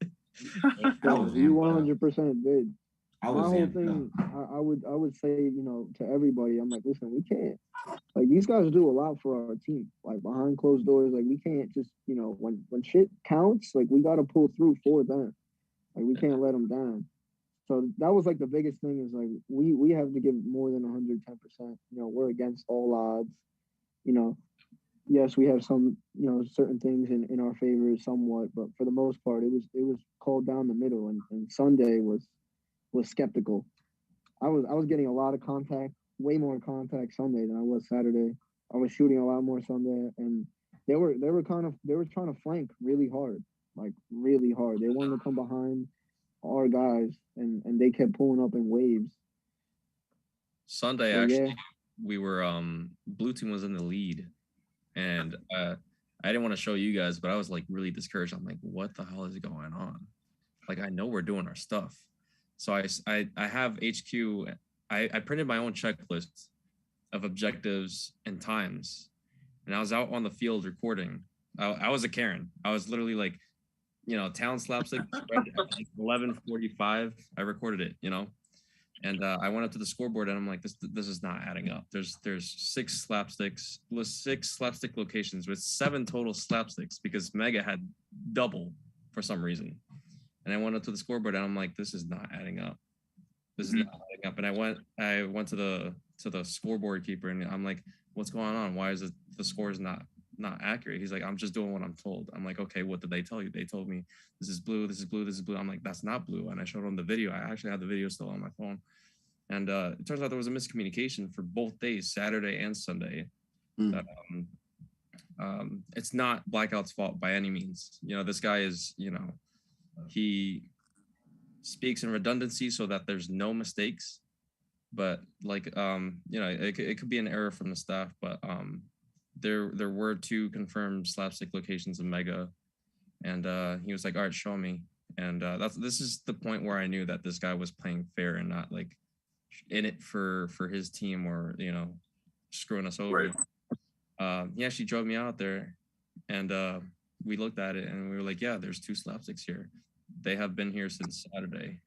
You 100% did. My whole thing, I would say, to everybody, I'm like, listen, we can't. Like, these guys do a lot for our team. Like, behind closed doors, like, we can't just, when shit counts, like, we got to pull through for them. Like, we can't let them down. So that was like the biggest thing, is like, we have to give more than 110%. We're against all odds. Yes, we have some, certain things in our favor somewhat, but for the most part, it was called down the middle, and Sunday was skeptical. I was getting a lot of contact, way more contact Sunday than I was Saturday. I was shooting a lot more Sunday, and they were trying to flank really hard, like really hard. They wanted to come behind our guys, and they kept pulling up in waves. Sunday, actually, we were Blue Team was in the lead. And I didn't want to show you guys, but I was like really discouraged. I'm like, what the hell is going on? Like, I know we're doing our stuff. So I have HQ. I printed my own checklist of objectives and times, and I was out on the field recording. I was a Karen. I was literally like, town slapstick. 11:45. I recorded it, and I went up to the scoreboard and I'm like, this is not adding up. There's six slapstick locations with 7 total slapsticks because Mega had double for some reason. And I went up to the scoreboard and I'm like, this is not adding up. This is not adding up. And I went to the scoreboard keeper and I'm like, what's going on? Why is the score is not accurate? He's like, I'm just doing what I'm told. I'm like, okay, what did they tell you? They told me this is blue, this is blue, this is blue. I'm like, that's not blue. And I showed him the video. I actually had the video still on my phone. And it turns out there was a miscommunication for both days, Saturday and Sunday. That, it's not Blackout's fault by any means. This guy is, he speaks in redundancy so that there's no mistakes. But it could be an error from the staff. But there were 2 confirmed slapstick locations in Mega, and he was like, all right, show me. And this is the point where I knew that this guy was playing fair and not like in it for his team or screwing us over. Right. He actually drove me out there, and we looked at it and we were like, yeah, there's 2 slapsticks here. They have been here since Saturday.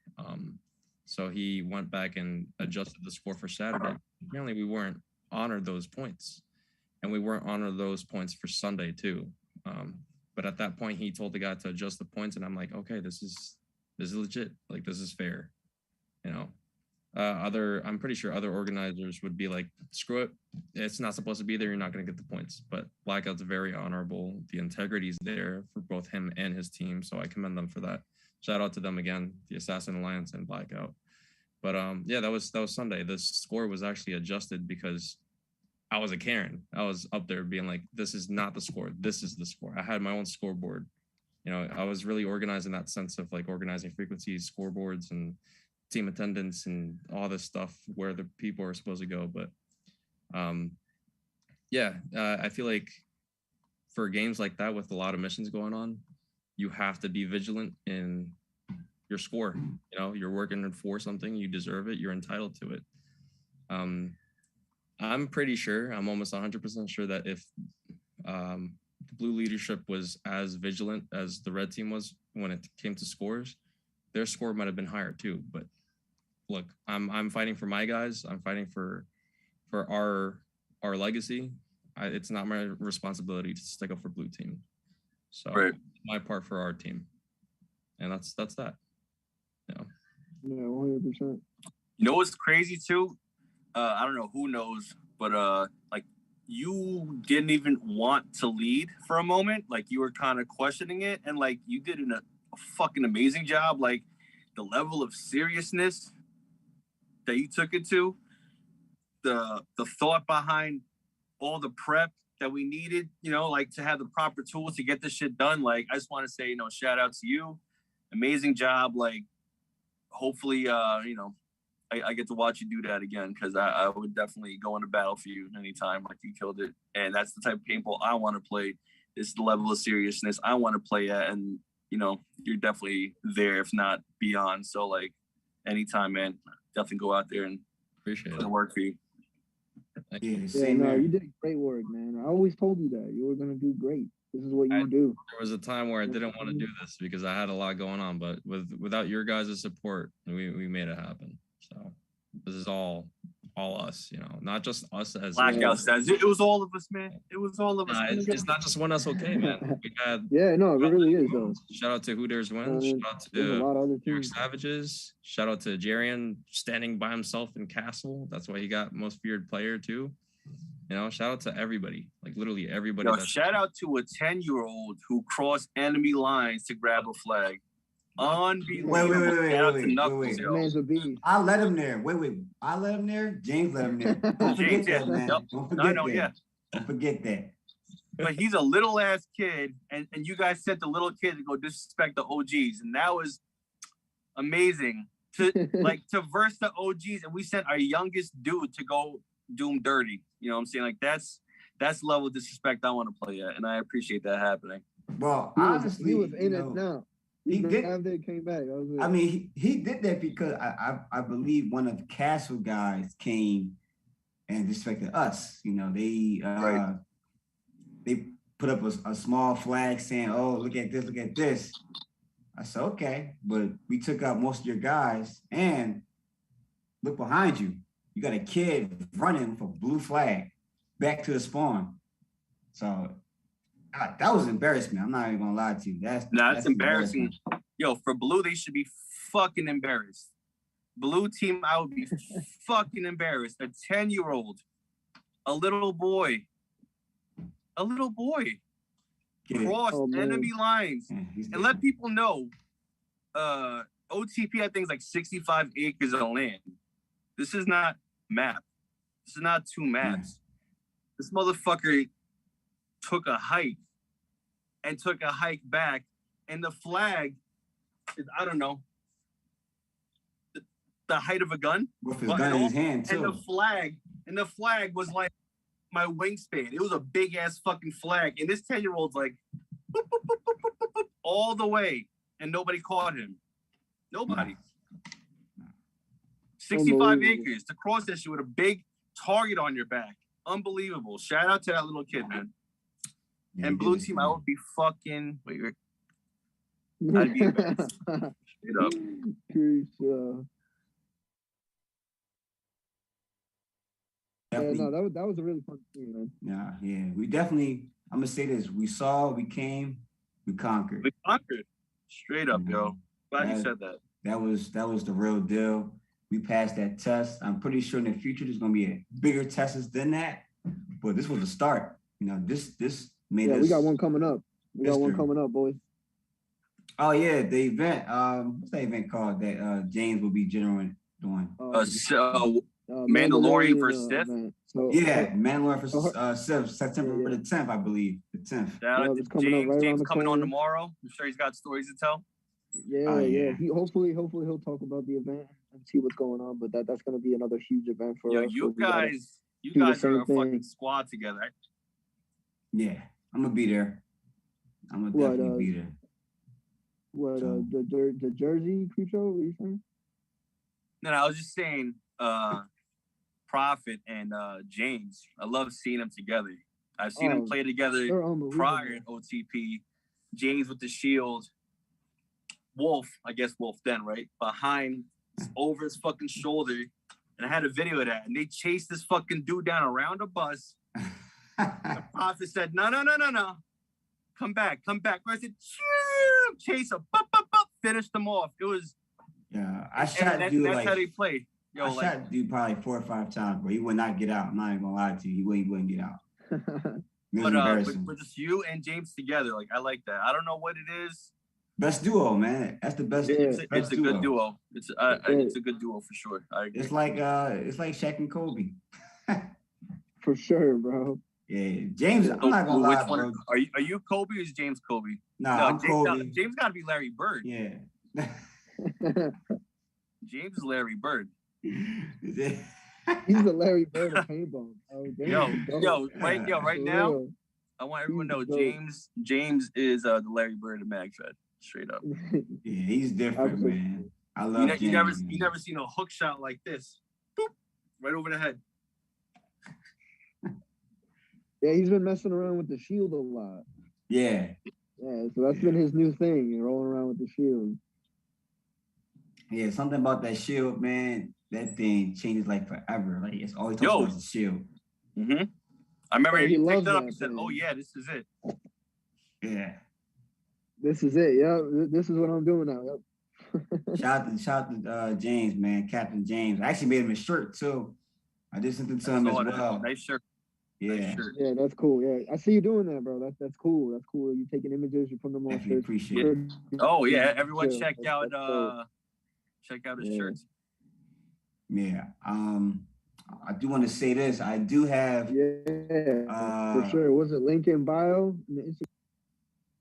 So he went back and adjusted the score for Saturday. Apparently we weren't honored those points, and we weren't honored those points for Sunday too. But at that point he told the guy to adjust the points, and I'm like, okay, this is legit. Like, this is fair. I'm pretty sure other organizers would be like, screw it, it's not supposed to be there, you're not going to get the points. But Blackout's very honorable. The integrity is there for both him and his team, so I commend them for that. Shout out to them again, the Assassin Alliance and Blackout. But yeah, that was Sunday. The score was actually adjusted because I was a Karen. I was up there being like, this is not the score, this is the score. I had my own scoreboard. I was really organized in that sense of like organizing frequencies, scoreboards, and team attendance and all this stuff where the people are supposed to go. But I feel like for games like that with a lot of missions going on, you have to be vigilant in your score. You're working for something, you deserve it, you're entitled to it. I'm pretty sure, I'm almost 100% sure that if the blue leadership was as vigilant as the red team was when it came to scores, their score might have been higher too. But look, I'm fighting for my guys. I'm fighting for our legacy. It's not my responsibility to stick up for blue team. So right. My part for our team, and that's that. Yeah, 100%. What's crazy too? I don't know who knows, but like, you didn't even want to lead for a moment. Like, you were kind of questioning it, and like, you did a fucking amazing job. Like, the level of seriousness that you took it to, the thought behind all the prep that we needed, like, to have the proper tools to get this shit done. Like, I just want to say, shout out to you. Amazing job. Like, hopefully, I get to watch you do that again, because I would definitely go into battle for you anytime. Like, you killed it. And that's the type of paintball I want to play. This is the level of seriousness I want to play at. And, you're definitely there, if not beyond. So, like, anytime, man, definitely go out there and appreciate it. Work for you. You did great work, man. I always told you that you were gonna do great. This is what you do. There was a time where I didn't want to do this because I had a lot going on, but without your guys' support, we made it happen. So this is all us, not just us as Blackout says it was all of us, man. It was all of us. It's not just one SOK, man. We had it really is though. Shout out to Who Dares Wins. Shout out to a lot of other New Savages. Shout out to Jarian standing by himself in Castle. That's why he got most feared player too. Shout out to everybody, like literally everybody. Shout out to a 10-year-old who crossed enemy lines to grab a flag. Unbelievable. Wait. I let him there. Wait. I let him there. James let him there. Don't forget that, man. Don't forget that. Don't forget that. But he's a little ass kid, and you guys sent the little kid to go disrespect the OGs, and that was amazing to verse the OGs, and we sent our youngest dude to go do him dirty. You know what I'm saying? Like, that's the level of disrespect I want to play at, and I appreciate that happening. Well, honestly, he was in it now. He did. After it came back. I mean, he did that because I believe one of the Castle guys came and disrespected us. They put up a small flag saying, "Oh, look at this," I said, okay, but we took out most of your guys, and look behind you. You got a kid running for blue flag back to the spawn. So that was embarrassment. I'm not even gonna lie to you. That's embarrassing. Yo, for blue, they should be fucking embarrassed. Blue team, I would be fucking embarrassed. A 10-year-old, a little boy, crossed enemy lines and let people know. OTP, I think, is like 65 acres of land. This is not map. This is not 2 maps. This motherfucker took a hike and took a hike back, and the flag is, I don't know, the height of a gun. With his gun in his hand, too. And the flag was like my wingspan. It was a big ass fucking flag. And this 10-year-old's like boop, boop, boop, boop, boop, boop, boop, all the way. And nobody caught him. Nobody. 65 acres to cross that shit with a big target on your back. Unbelievable. Shout out to that little kid, man. Yeah, and blue team, I would be fucking I'd be embarrassed. Straight up. No, that was a really fun thing, man. Yeah. We definitely, I'm gonna say this. We saw, we came, we conquered. We conquered. Straight up, yo. Glad you said that. That was the real deal. We passed that test. I'm pretty sure in the future there's gonna be a bigger tests than that. But this was a start. You know, this made us. We got one coming up. We got one coming up, boys. Oh yeah, the event. What's that event called that James will be doing? Mandalorian versus Sith. Mandalorian versus Sith, September the 10th, I believe. The 10th. James coming on tomorrow. I'm sure he's got stories to tell. Yeah. Hopefully he'll talk about the event and see what's going on. But that's gonna be another huge event for us. You guys are a fucking squad together. Yeah, I'm gonna be there. I'm gonna definitely be there. The Jersey Creepshow? What are you saying? No, I was just saying. Prophet and James. I love seeing them together. I've seen them play together prior in OTP. James with the shield. Wolf, I guess Wolf then, right? Behind, over his fucking shoulder. And I had a video of that. And they chased this fucking dude down around a bus. The Prophet said, no. Come back. I said, chase him. Finish them off. It was... Yeah, I shot dude that's how they played. I shot dude probably 4 or 5 times, but he would not get out. I'm not even gonna lie to you. He wouldn't get out. But just you and James together, like I like that. I don't know what it is. Best duo, man. That's the best. It's a good duo. It's a good duo for sure. I agree. It's like Shaq and Kobe. For sure, bro. Yeah, James. I'm not gonna lie, bro. Are you Kobe or is James Kobe? No, I'm Kobe. James got to be Larry Bird. Yeah. James is Larry Bird. He's the Larry Bird of paintball. Right now, I want everyone to know James is the Larry Bird of MagFed. Straight up. Yeah, he's different, man. I love James. You never seen a hook shot like this. Boop, right over the head. Yeah, he's been messing around with the shield a lot. Yeah. Yeah, so that's been his new thing, rolling around with the shield. Yeah, something about that shield, man. That thing changes like forever. Like it's always talking about the shield. Mm-hmm. I remember he picked it up and said, "Oh yeah, this is it." Yeah. This is it. Yeah, this is what I'm doing now. Yep. shout out to James, man, Captain James. I actually made him a shirt too. I did something to him as well. Nice shirt. Yeah. Nice shirt. Yeah, that's cool. Yeah, I see you doing that, bro. That's cool. That's cool. You taking images, you putting them on Definitely shirts. appreciate it. Oh yeah, everyone check out his shirts. Yeah. I do want to say this. I do have. For sure. Was it link in bio?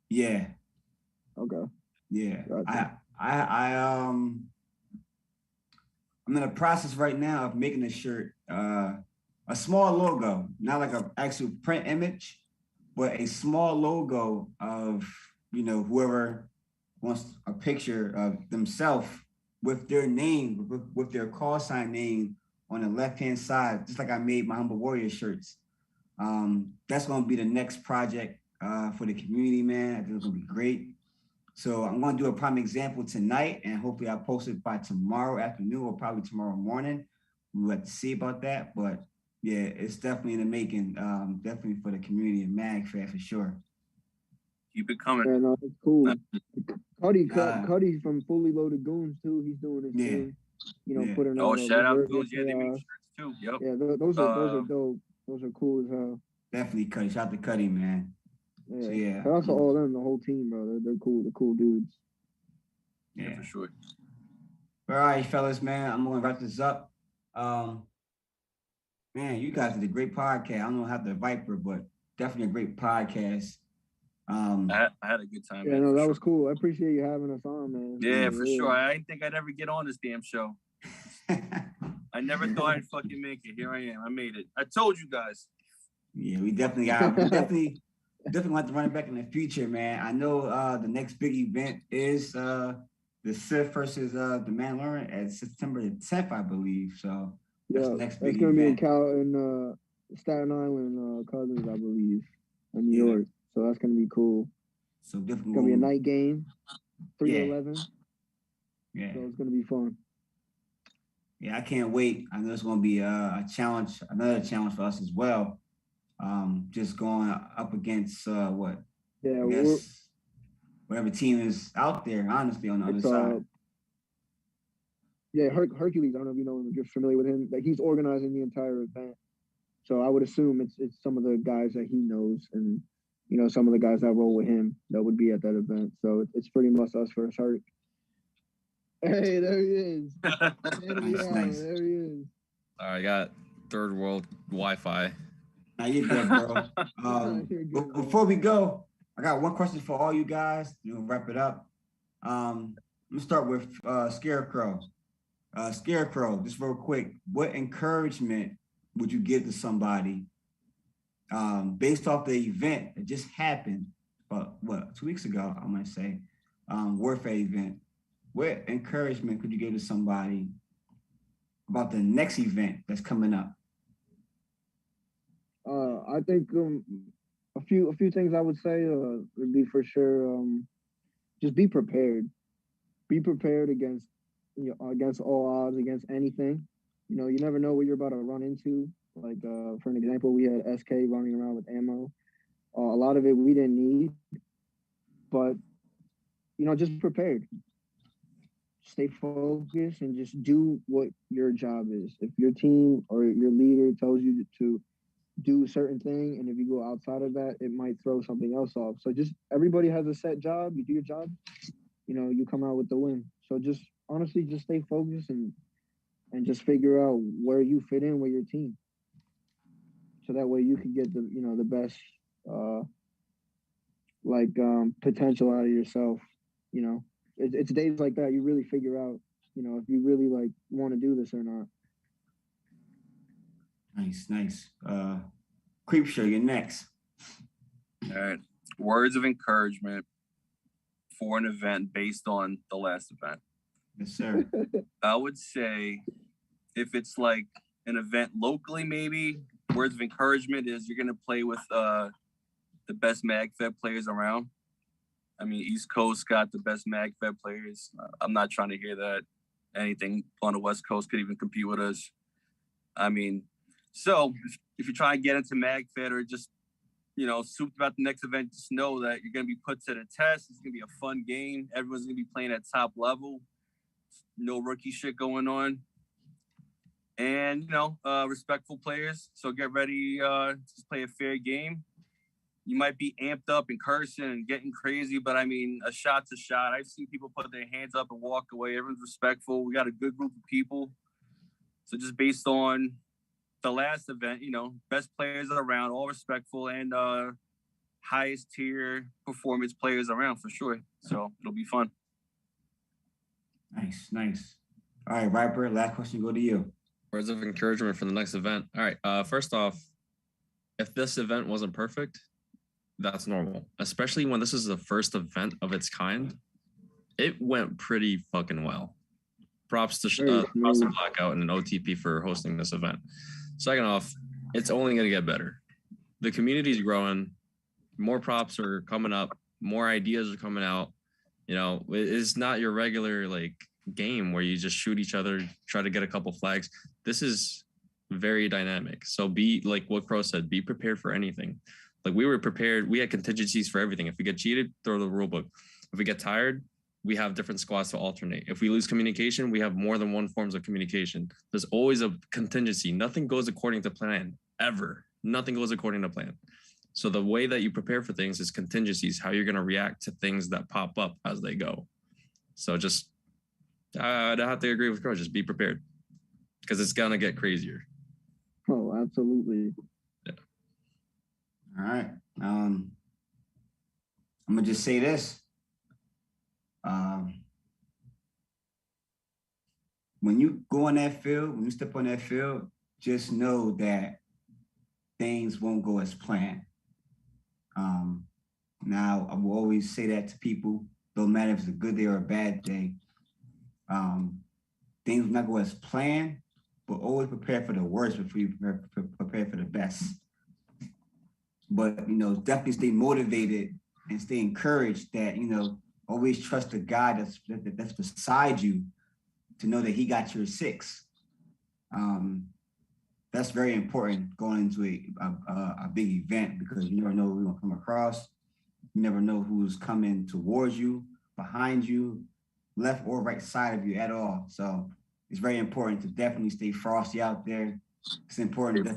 Yeah. Okay. Yeah. Gotcha. I'm in the process right now of making a shirt, a small logo, not like an actual print image, but a small logo of, whoever wants a picture of themselves with their name, with their call sign name on the left-hand side, just like I made my Humble Warrior shirts. That's going to be the next project for the community, man. I think it's going to be great. So I'm going to do a prime example tonight, and hopefully I'll post it by tomorrow afternoon or probably tomorrow morning. We'll have to see about that, but yeah, it's definitely in the making. Definitely for the community of MagFair for sure. Keep it coming. Yeah, no, it's cool. Cuddy from Fully Loaded Goons too. He's doing his thing. You know, putting out. Shout out Goons. Yeah, they make shirts too. Yep. Yeah, those are dope. Those are cool as hell. Definitely Cuddy. Shout out to Cuddy, man. Yeah. So, yeah. Shout out to all of them, the whole team, bro. They're cool. They're cool dudes. Yeah, for sure. All right, fellas, man. I'm gonna wrap this up. Man, you guys did a great podcast. I don't know how the Viper, but definitely a great podcast. I had a good time. Yeah, man, no, that sure. was cool. I appreciate you having us on, man. Yeah, for sure. I didn't think I'd ever get on this damn show. I never thought I'd fucking make it. Here I am. I made it. I told you guys. Yeah, we definitely want to run it back in the future, man. I know the next big event is the Sith versus the Mandalorian at September the 10th, I believe. So that's the next big gonna event. Be in Staten Island, Cousins, I believe, in New York. So that's gonna be cool. So definitely gonna be a night game, 3 to 11. Yeah. So it's gonna be fun. Yeah, I can't wait. I know it's gonna be a challenge, another challenge for us as well. Just going up against what? Yeah, whatever team is out there, honestly, on the other side. Yeah, Hercules. I don't know if you know him, if you're familiar with him. Like, he's organizing the entire event. So I would assume it's some of the guys that he knows, and you know, some of the guys that roll with him that would be at that event. So it's pretty much us versus Herc. Hey, there he is. Nice. There he is. All right, I got third world Wi-Fi. Now you're good, bro. Before we go, I got one question for all you guys. We'll wrap it up. I'm gonna start with Scarecrow. Scarecrow, just real quick, what encouragement would you give to somebody based off the event that just happened about 2 weeks ago, I might say, warfare event? What encouragement could you give to somebody about the next event that's coming up? I think a few things I would say would be for sure. Just be prepared. Be prepared against all odds, against anything. You know, you never know what you're about to run into. Like for an example, we had SK running around with ammo. A lot of it we didn't need, but you know, just prepared. Stay focused and just do what your job is. If your team or your leader tells you to do a certain thing, and if you go outside of that, it might throw something else off. So just, everybody has a set job. You do your job, you know, you come out with the win. So just honestly, just stay focused and just figure out where you fit in with your team. So that way you can get the best potential out of yourself. You know, it's days like that you really figure out, you know, if you really like want to do this or not. Nice. Creepshow, you're next. All right. Words of encouragement for an event based on the last event. Yes, sir. I would say if it's like an event locally, maybe words of encouragement is you're going to play with the best MagFed players around. I mean, East Coast got the best MagFed players. I'm not trying to hear that anything on the West Coast could even compete with us. I mean, so if you try and get into MagFed or just, you know, souped about the next event, just know that you're going to be put to the test. It's going to be a fun game. Everyone's going to be playing at top level. No rookie shit going on. And, you know, respectful players. So get ready to play a fair game. You might be amped up and cursing and getting crazy, but I mean, a shot's a shot. I've seen people put their hands up and walk away. Everyone's respectful. We got a good group of people. So just based on the last event, you know, best players around, all respectful, and highest tier performance players around for sure. So it'll be fun. Nice. All right, Viper, last question go to you. Words of encouragement for the next event. All right. First off, if this event wasn't perfect, that's normal. Especially when this is the first event of its kind. It went pretty fucking well. Props to Blackout and an OTP for hosting this event. Second off, it's only going to get better. The community's growing. More props are coming up. More ideas are coming out. You know, it's not your regular like game where you just shoot each other, try to get a couple flags. This is very dynamic. So be like what Crow said, be prepared for anything. Like we were prepared, we had contingencies for everything. If we get cheated, throw the rule book. If we get tired, we have different squads to alternate. If we lose communication, we have more than one forms of communication. There's always a contingency. Nothing goes according to plan, ever. Nothing goes according to plan. So the way that you prepare for things is contingencies, how you're going to react to things that pop up as they go. So just, I'd have to agree with Crow, just be prepared because it's going to get crazier. Oh, absolutely. Yeah. All right. I'm going to just say this. When you go on that field, when you step on that field, just know that things won't go as planned. Now, I will always say that to people, no matter if it's a good day or a bad day. Things will not go as planned, but always prepare for the worst before you prepare for the best. But, you know, definitely stay motivated and stay encouraged that, you know, always trust the guy that's beside you to know that he got your six. That's very important going into a big event because you never know who you're gonna come across. You never know who's coming towards you, behind you, left or right side of you at all. So it's very important to definitely stay frosty out there. It's important to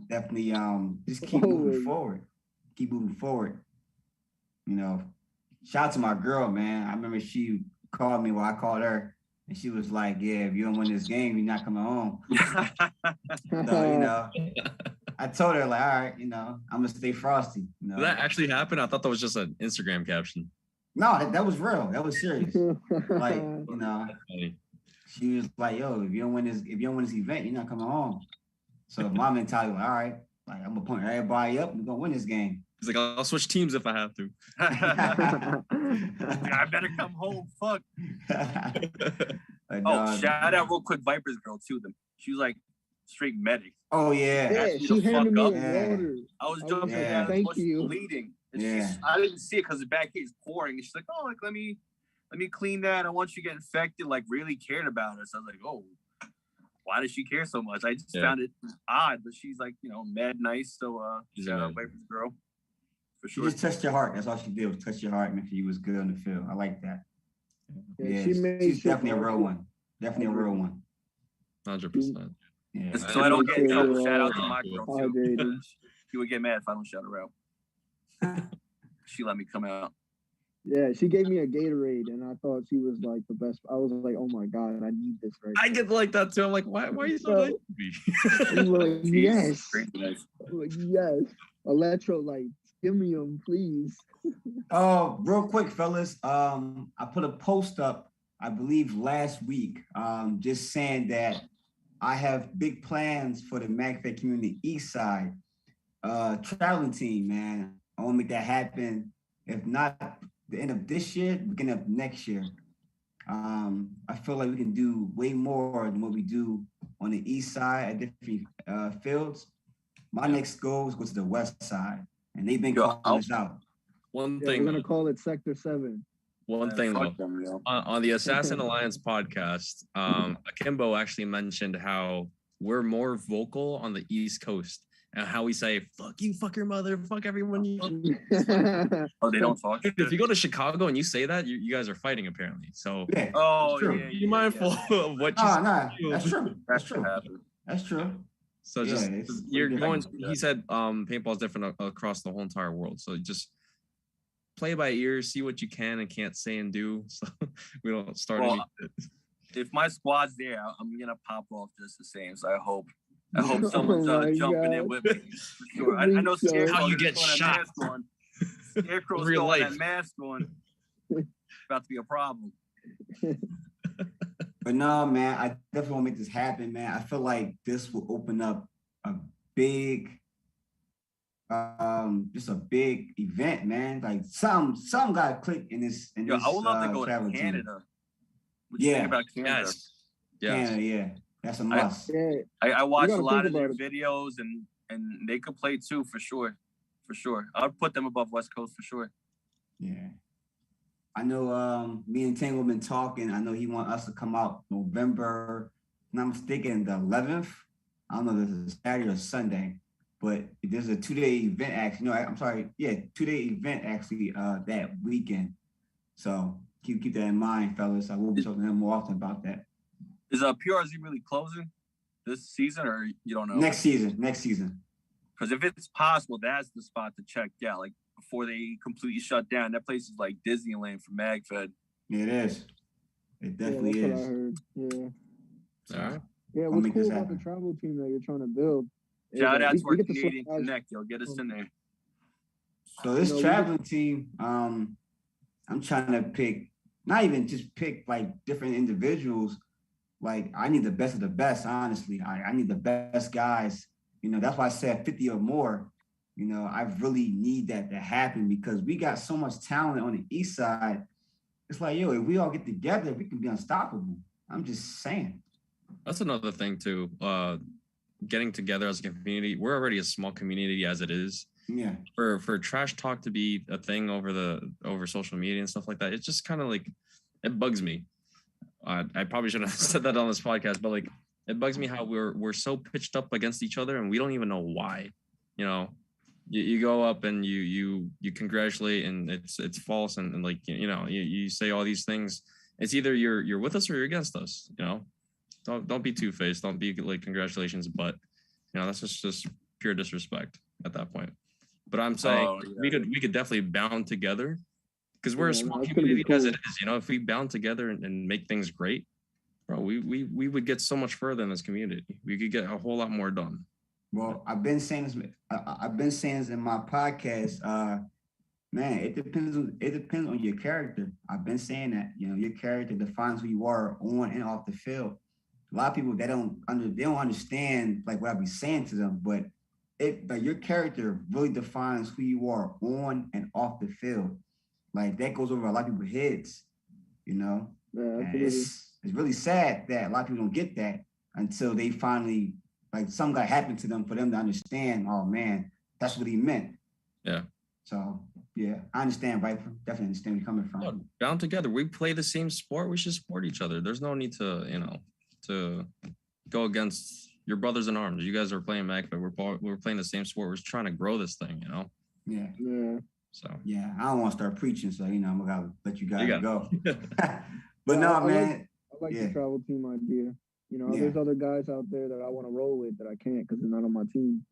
definitely just keep moving forward. Keep moving forward. You know, shout out to my girl, man. I remember she called me while I called her, and she was like, "Yeah, if you don't win this game, you're not coming home." So, you know, I told her like, "All right, you know, I'm gonna stay frosty." You know? Did that actually happen? I thought that was just an Instagram caption. No, that was real. That was serious. Like, you know, she was like, "Yo, if you don't win this event, you're not coming home." So my mentality was, all right, like I'm gonna point everybody up. We're gonna win this game. He's like, I'll switch teams if I have to. I better come home. Fuck. Shout out real quick, Viper's girl too. She was like straight medic. Oh yeah. Yeah, she handed me water. I was jumping down. Thank you. Bleeding. And I didn't see it because the back is pouring. And she's like, "Oh, like let me clean that. I want you to get infected." Like really cared about us. I was like, "Oh, why does she care so much?" I just found it odd, but she's like, you know, mad nice. So shout out Viper's girl. For sure. She just touched your heart. That's all she did was touch your heart and make sure you was good on the field. I like that. Yeah, she's definitely a real one. Definitely a real one. 100%. Yeah. So I don't get in trouble. Shout out to my girl too. She would get mad if I don't shout her out. She let me come out. Yeah, she gave me a Gatorade, and I thought she was like the best. I was like, "Oh my god, I need this right I get like that too. I'm like, why are you so nice to me? I'm like, yes. I'm like, yes. Electrolytes, give me them, please. Oh, real quick, fellas. I put a post up, I believe last week, just saying that I have big plans for the MagFed Community East Side traveling team, man. I want to make that happen. If not the end of this year, beginning of next year. I feel like we can do way more than what we do on the east side at different fields. My next goal is go to the west side, and they've been calling us out. One Yeah, thing we're gonna call it Sector 7. One thing though, on the Assassin Alliance podcast, Akimbo actually mentioned how we're more vocal on the East Coast and how we say "fuck you, fuck your mother, fuck everyone." Oh, they don't talk. If you go to Chicago and you say that, you guys are fighting apparently. So Yeah, be mindful of what you say. That's true. That's true. That's true. So just you're going. He said paintball is different across the whole entire world. So just play by ear, see what you can and can't say and do, so we don't start anything. If my squad's there, I'm gonna pop off just the same. So I hope someone's jumping in with me. For sure. I know Scarecrow. How you get shot? Scarecrow's throwing that mask on. About to be a problem. But no, man, I definitely want to make this happen, man. I feel like this will open up a big, just a big event, man. Like some got click in this. I would love to go to Canada. What do you think about Canada? Canada, yeah, that's a must. I watch a lot of their videos, and they could play too, for sure. I'd put them above West Coast for sure. Yeah. I know me and Tango been talking. I know he want us to come out November, if I'm mistaken, the 11th. I don't know if this is Saturday or Sunday, but there's a 2-day event actually. No, I'm sorry. Yeah, 2-day event actually that weekend. So keep that in mind, fellas. I will be talking to him more often about that. Is PRZ really closing this season, or you don't know? Next season. Because if it's possible, that's the spot to check out. Like before they completely shut down, that place is like Disneyland for MagFed. Yeah, it is. It definitely that's is. what I heard. Yeah. All right. Yeah, what's cool about the travel team that you're trying to build? Shout out to our Canadian Connect, yo. Get us in there. So this traveling team, I'm trying to pick, not even just pick like different individuals. Like I need the best of the best, honestly. I need the best guys. You know, that's why I said 50 or more. You know, I really need that to happen because we got so much talent on the east side. It's like, yo, if we all get together, we can be unstoppable. I'm just saying. That's another thing too. Getting together as a community. We're already a small community as it is. Yeah. For trash talk to be a thing over social media and stuff like that, it's just kind of like it bugs me. I probably shouldn't have said that on this podcast, but like it bugs me how we're so pitched up against each other and we don't even know why. You know, you go up and you congratulate and it's false and like you say all these things. It's either you're with us or you're against us. You know, don't be two-faced. Don't be like congratulations, but you know that's just pure disrespect at that point. But I'm saying we could definitely bound together because we're a small community as it is. You know, if we bound together and make things great, bro, we would get so much further in this community. We could get a whole lot more done. Well, I've been saying this in my podcast. Man, it depends on your character. I've been saying that, you know, your character defines who you are on and off the field. A lot of people they don't understand like what I be saying to them, but your character really defines who you are on and off the field. Like that goes over a lot of people's heads, you know. Yeah, it's really sad that a lot of people don't get that until they finally like something got happened to them for them to understand. Oh man, that's what he meant. Yeah. So yeah, I understand, Viper. Definitely understand where you're coming from. No, bound together. We play the same sport. We should support each other. There's no need to, to go against your brothers in arms. You guys are playing MagFed. We're playing the same sport. We're just trying to grow this thing, you know? Yeah. Yeah. So yeah, I don't want to start preaching, so I'm gonna let you guys go. But no, man. I like the travel team idea. You know, there's other guys out there that I want to roll with that I can't because they're not on my team.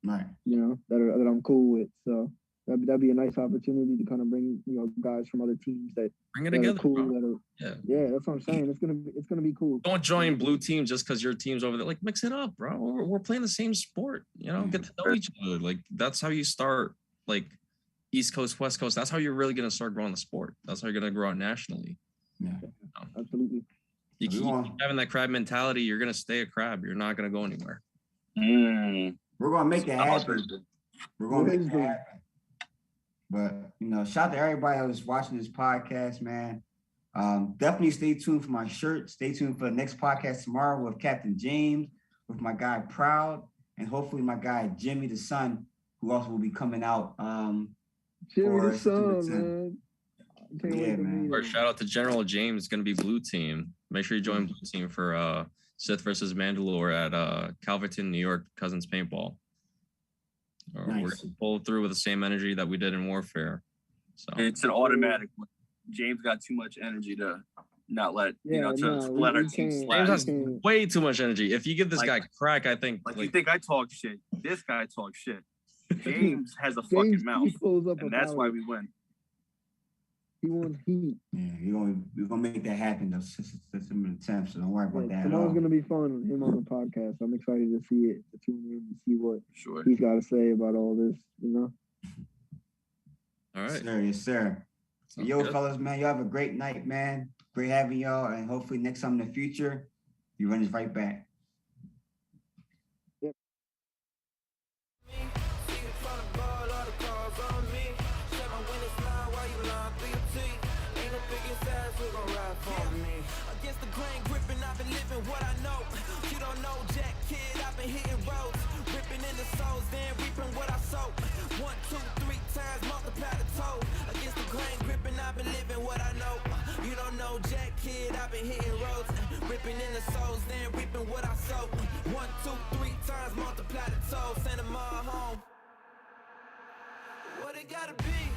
Right. You know, that I'm cool with. So that'd be a nice opportunity to kind of bring, you know, guys from other teams that bring it together. Cool. Yeah, that's what I'm saying. It's gonna be cool. Don't join blue team just because your team's over there. Like mix it up, bro. We're playing the same sport. You know, get to know each other. Like that's how you start. Like East Coast, West Coast. That's how you're really gonna start growing the sport. That's how you're gonna grow out nationally. Yeah, absolutely. You keep having that crab mentality, you're gonna stay a crab. You're not gonna go anywhere. We're gonna make it happen. We're gonna make it happen. But you know, shout out to everybody who's watching this podcast, man. Definitely stay tuned for my shirt. Stay tuned for the next podcast tomorrow with Captain James, with my guy Proud, and hopefully my guy Jimmy the Son, who also will be coming out. Jimmy the Son, man. Yeah, man. Or shout out to General James, going to be blue team. Make sure you join blue team for Sith versus Mandalore at Calverton, New York, Cousins Paintball. Nice. We're going to pull through with the same energy that we did in Warfare. So it's an automatic one. James got too much energy to not let to let our team slack. James has way too much energy. If you give this guy crack, I think you think I talk shit. This guy talks shit. James has a fucking mouth, and that's why we win. He wants heat. Yeah, we're gonna make that happen. Though, some attempts, so don't worry about that. Tomorrow's gonna be fun. Him on the podcast. I'm excited to see it, to tune in and see what he's got to say about all this. You know. All right. Yes, sir. Yo, fellas, man, y'all have a great night, man. Great having y'all, and hopefully next time in the future, you run this right back. Yep. Against the grain gripping, I've been living what I know. You don't know Jack Kid, I've been hitting roads, ripping in the souls, then reaping what I sow. 1, 2, 3 times multiply the toll. Against the grain gripping, I've been living what I kid, I've been hitting roads, ripping in the souls, then reaping what I sow. 1, 2, 3 times multiply the toll, send them all home. What it gotta be?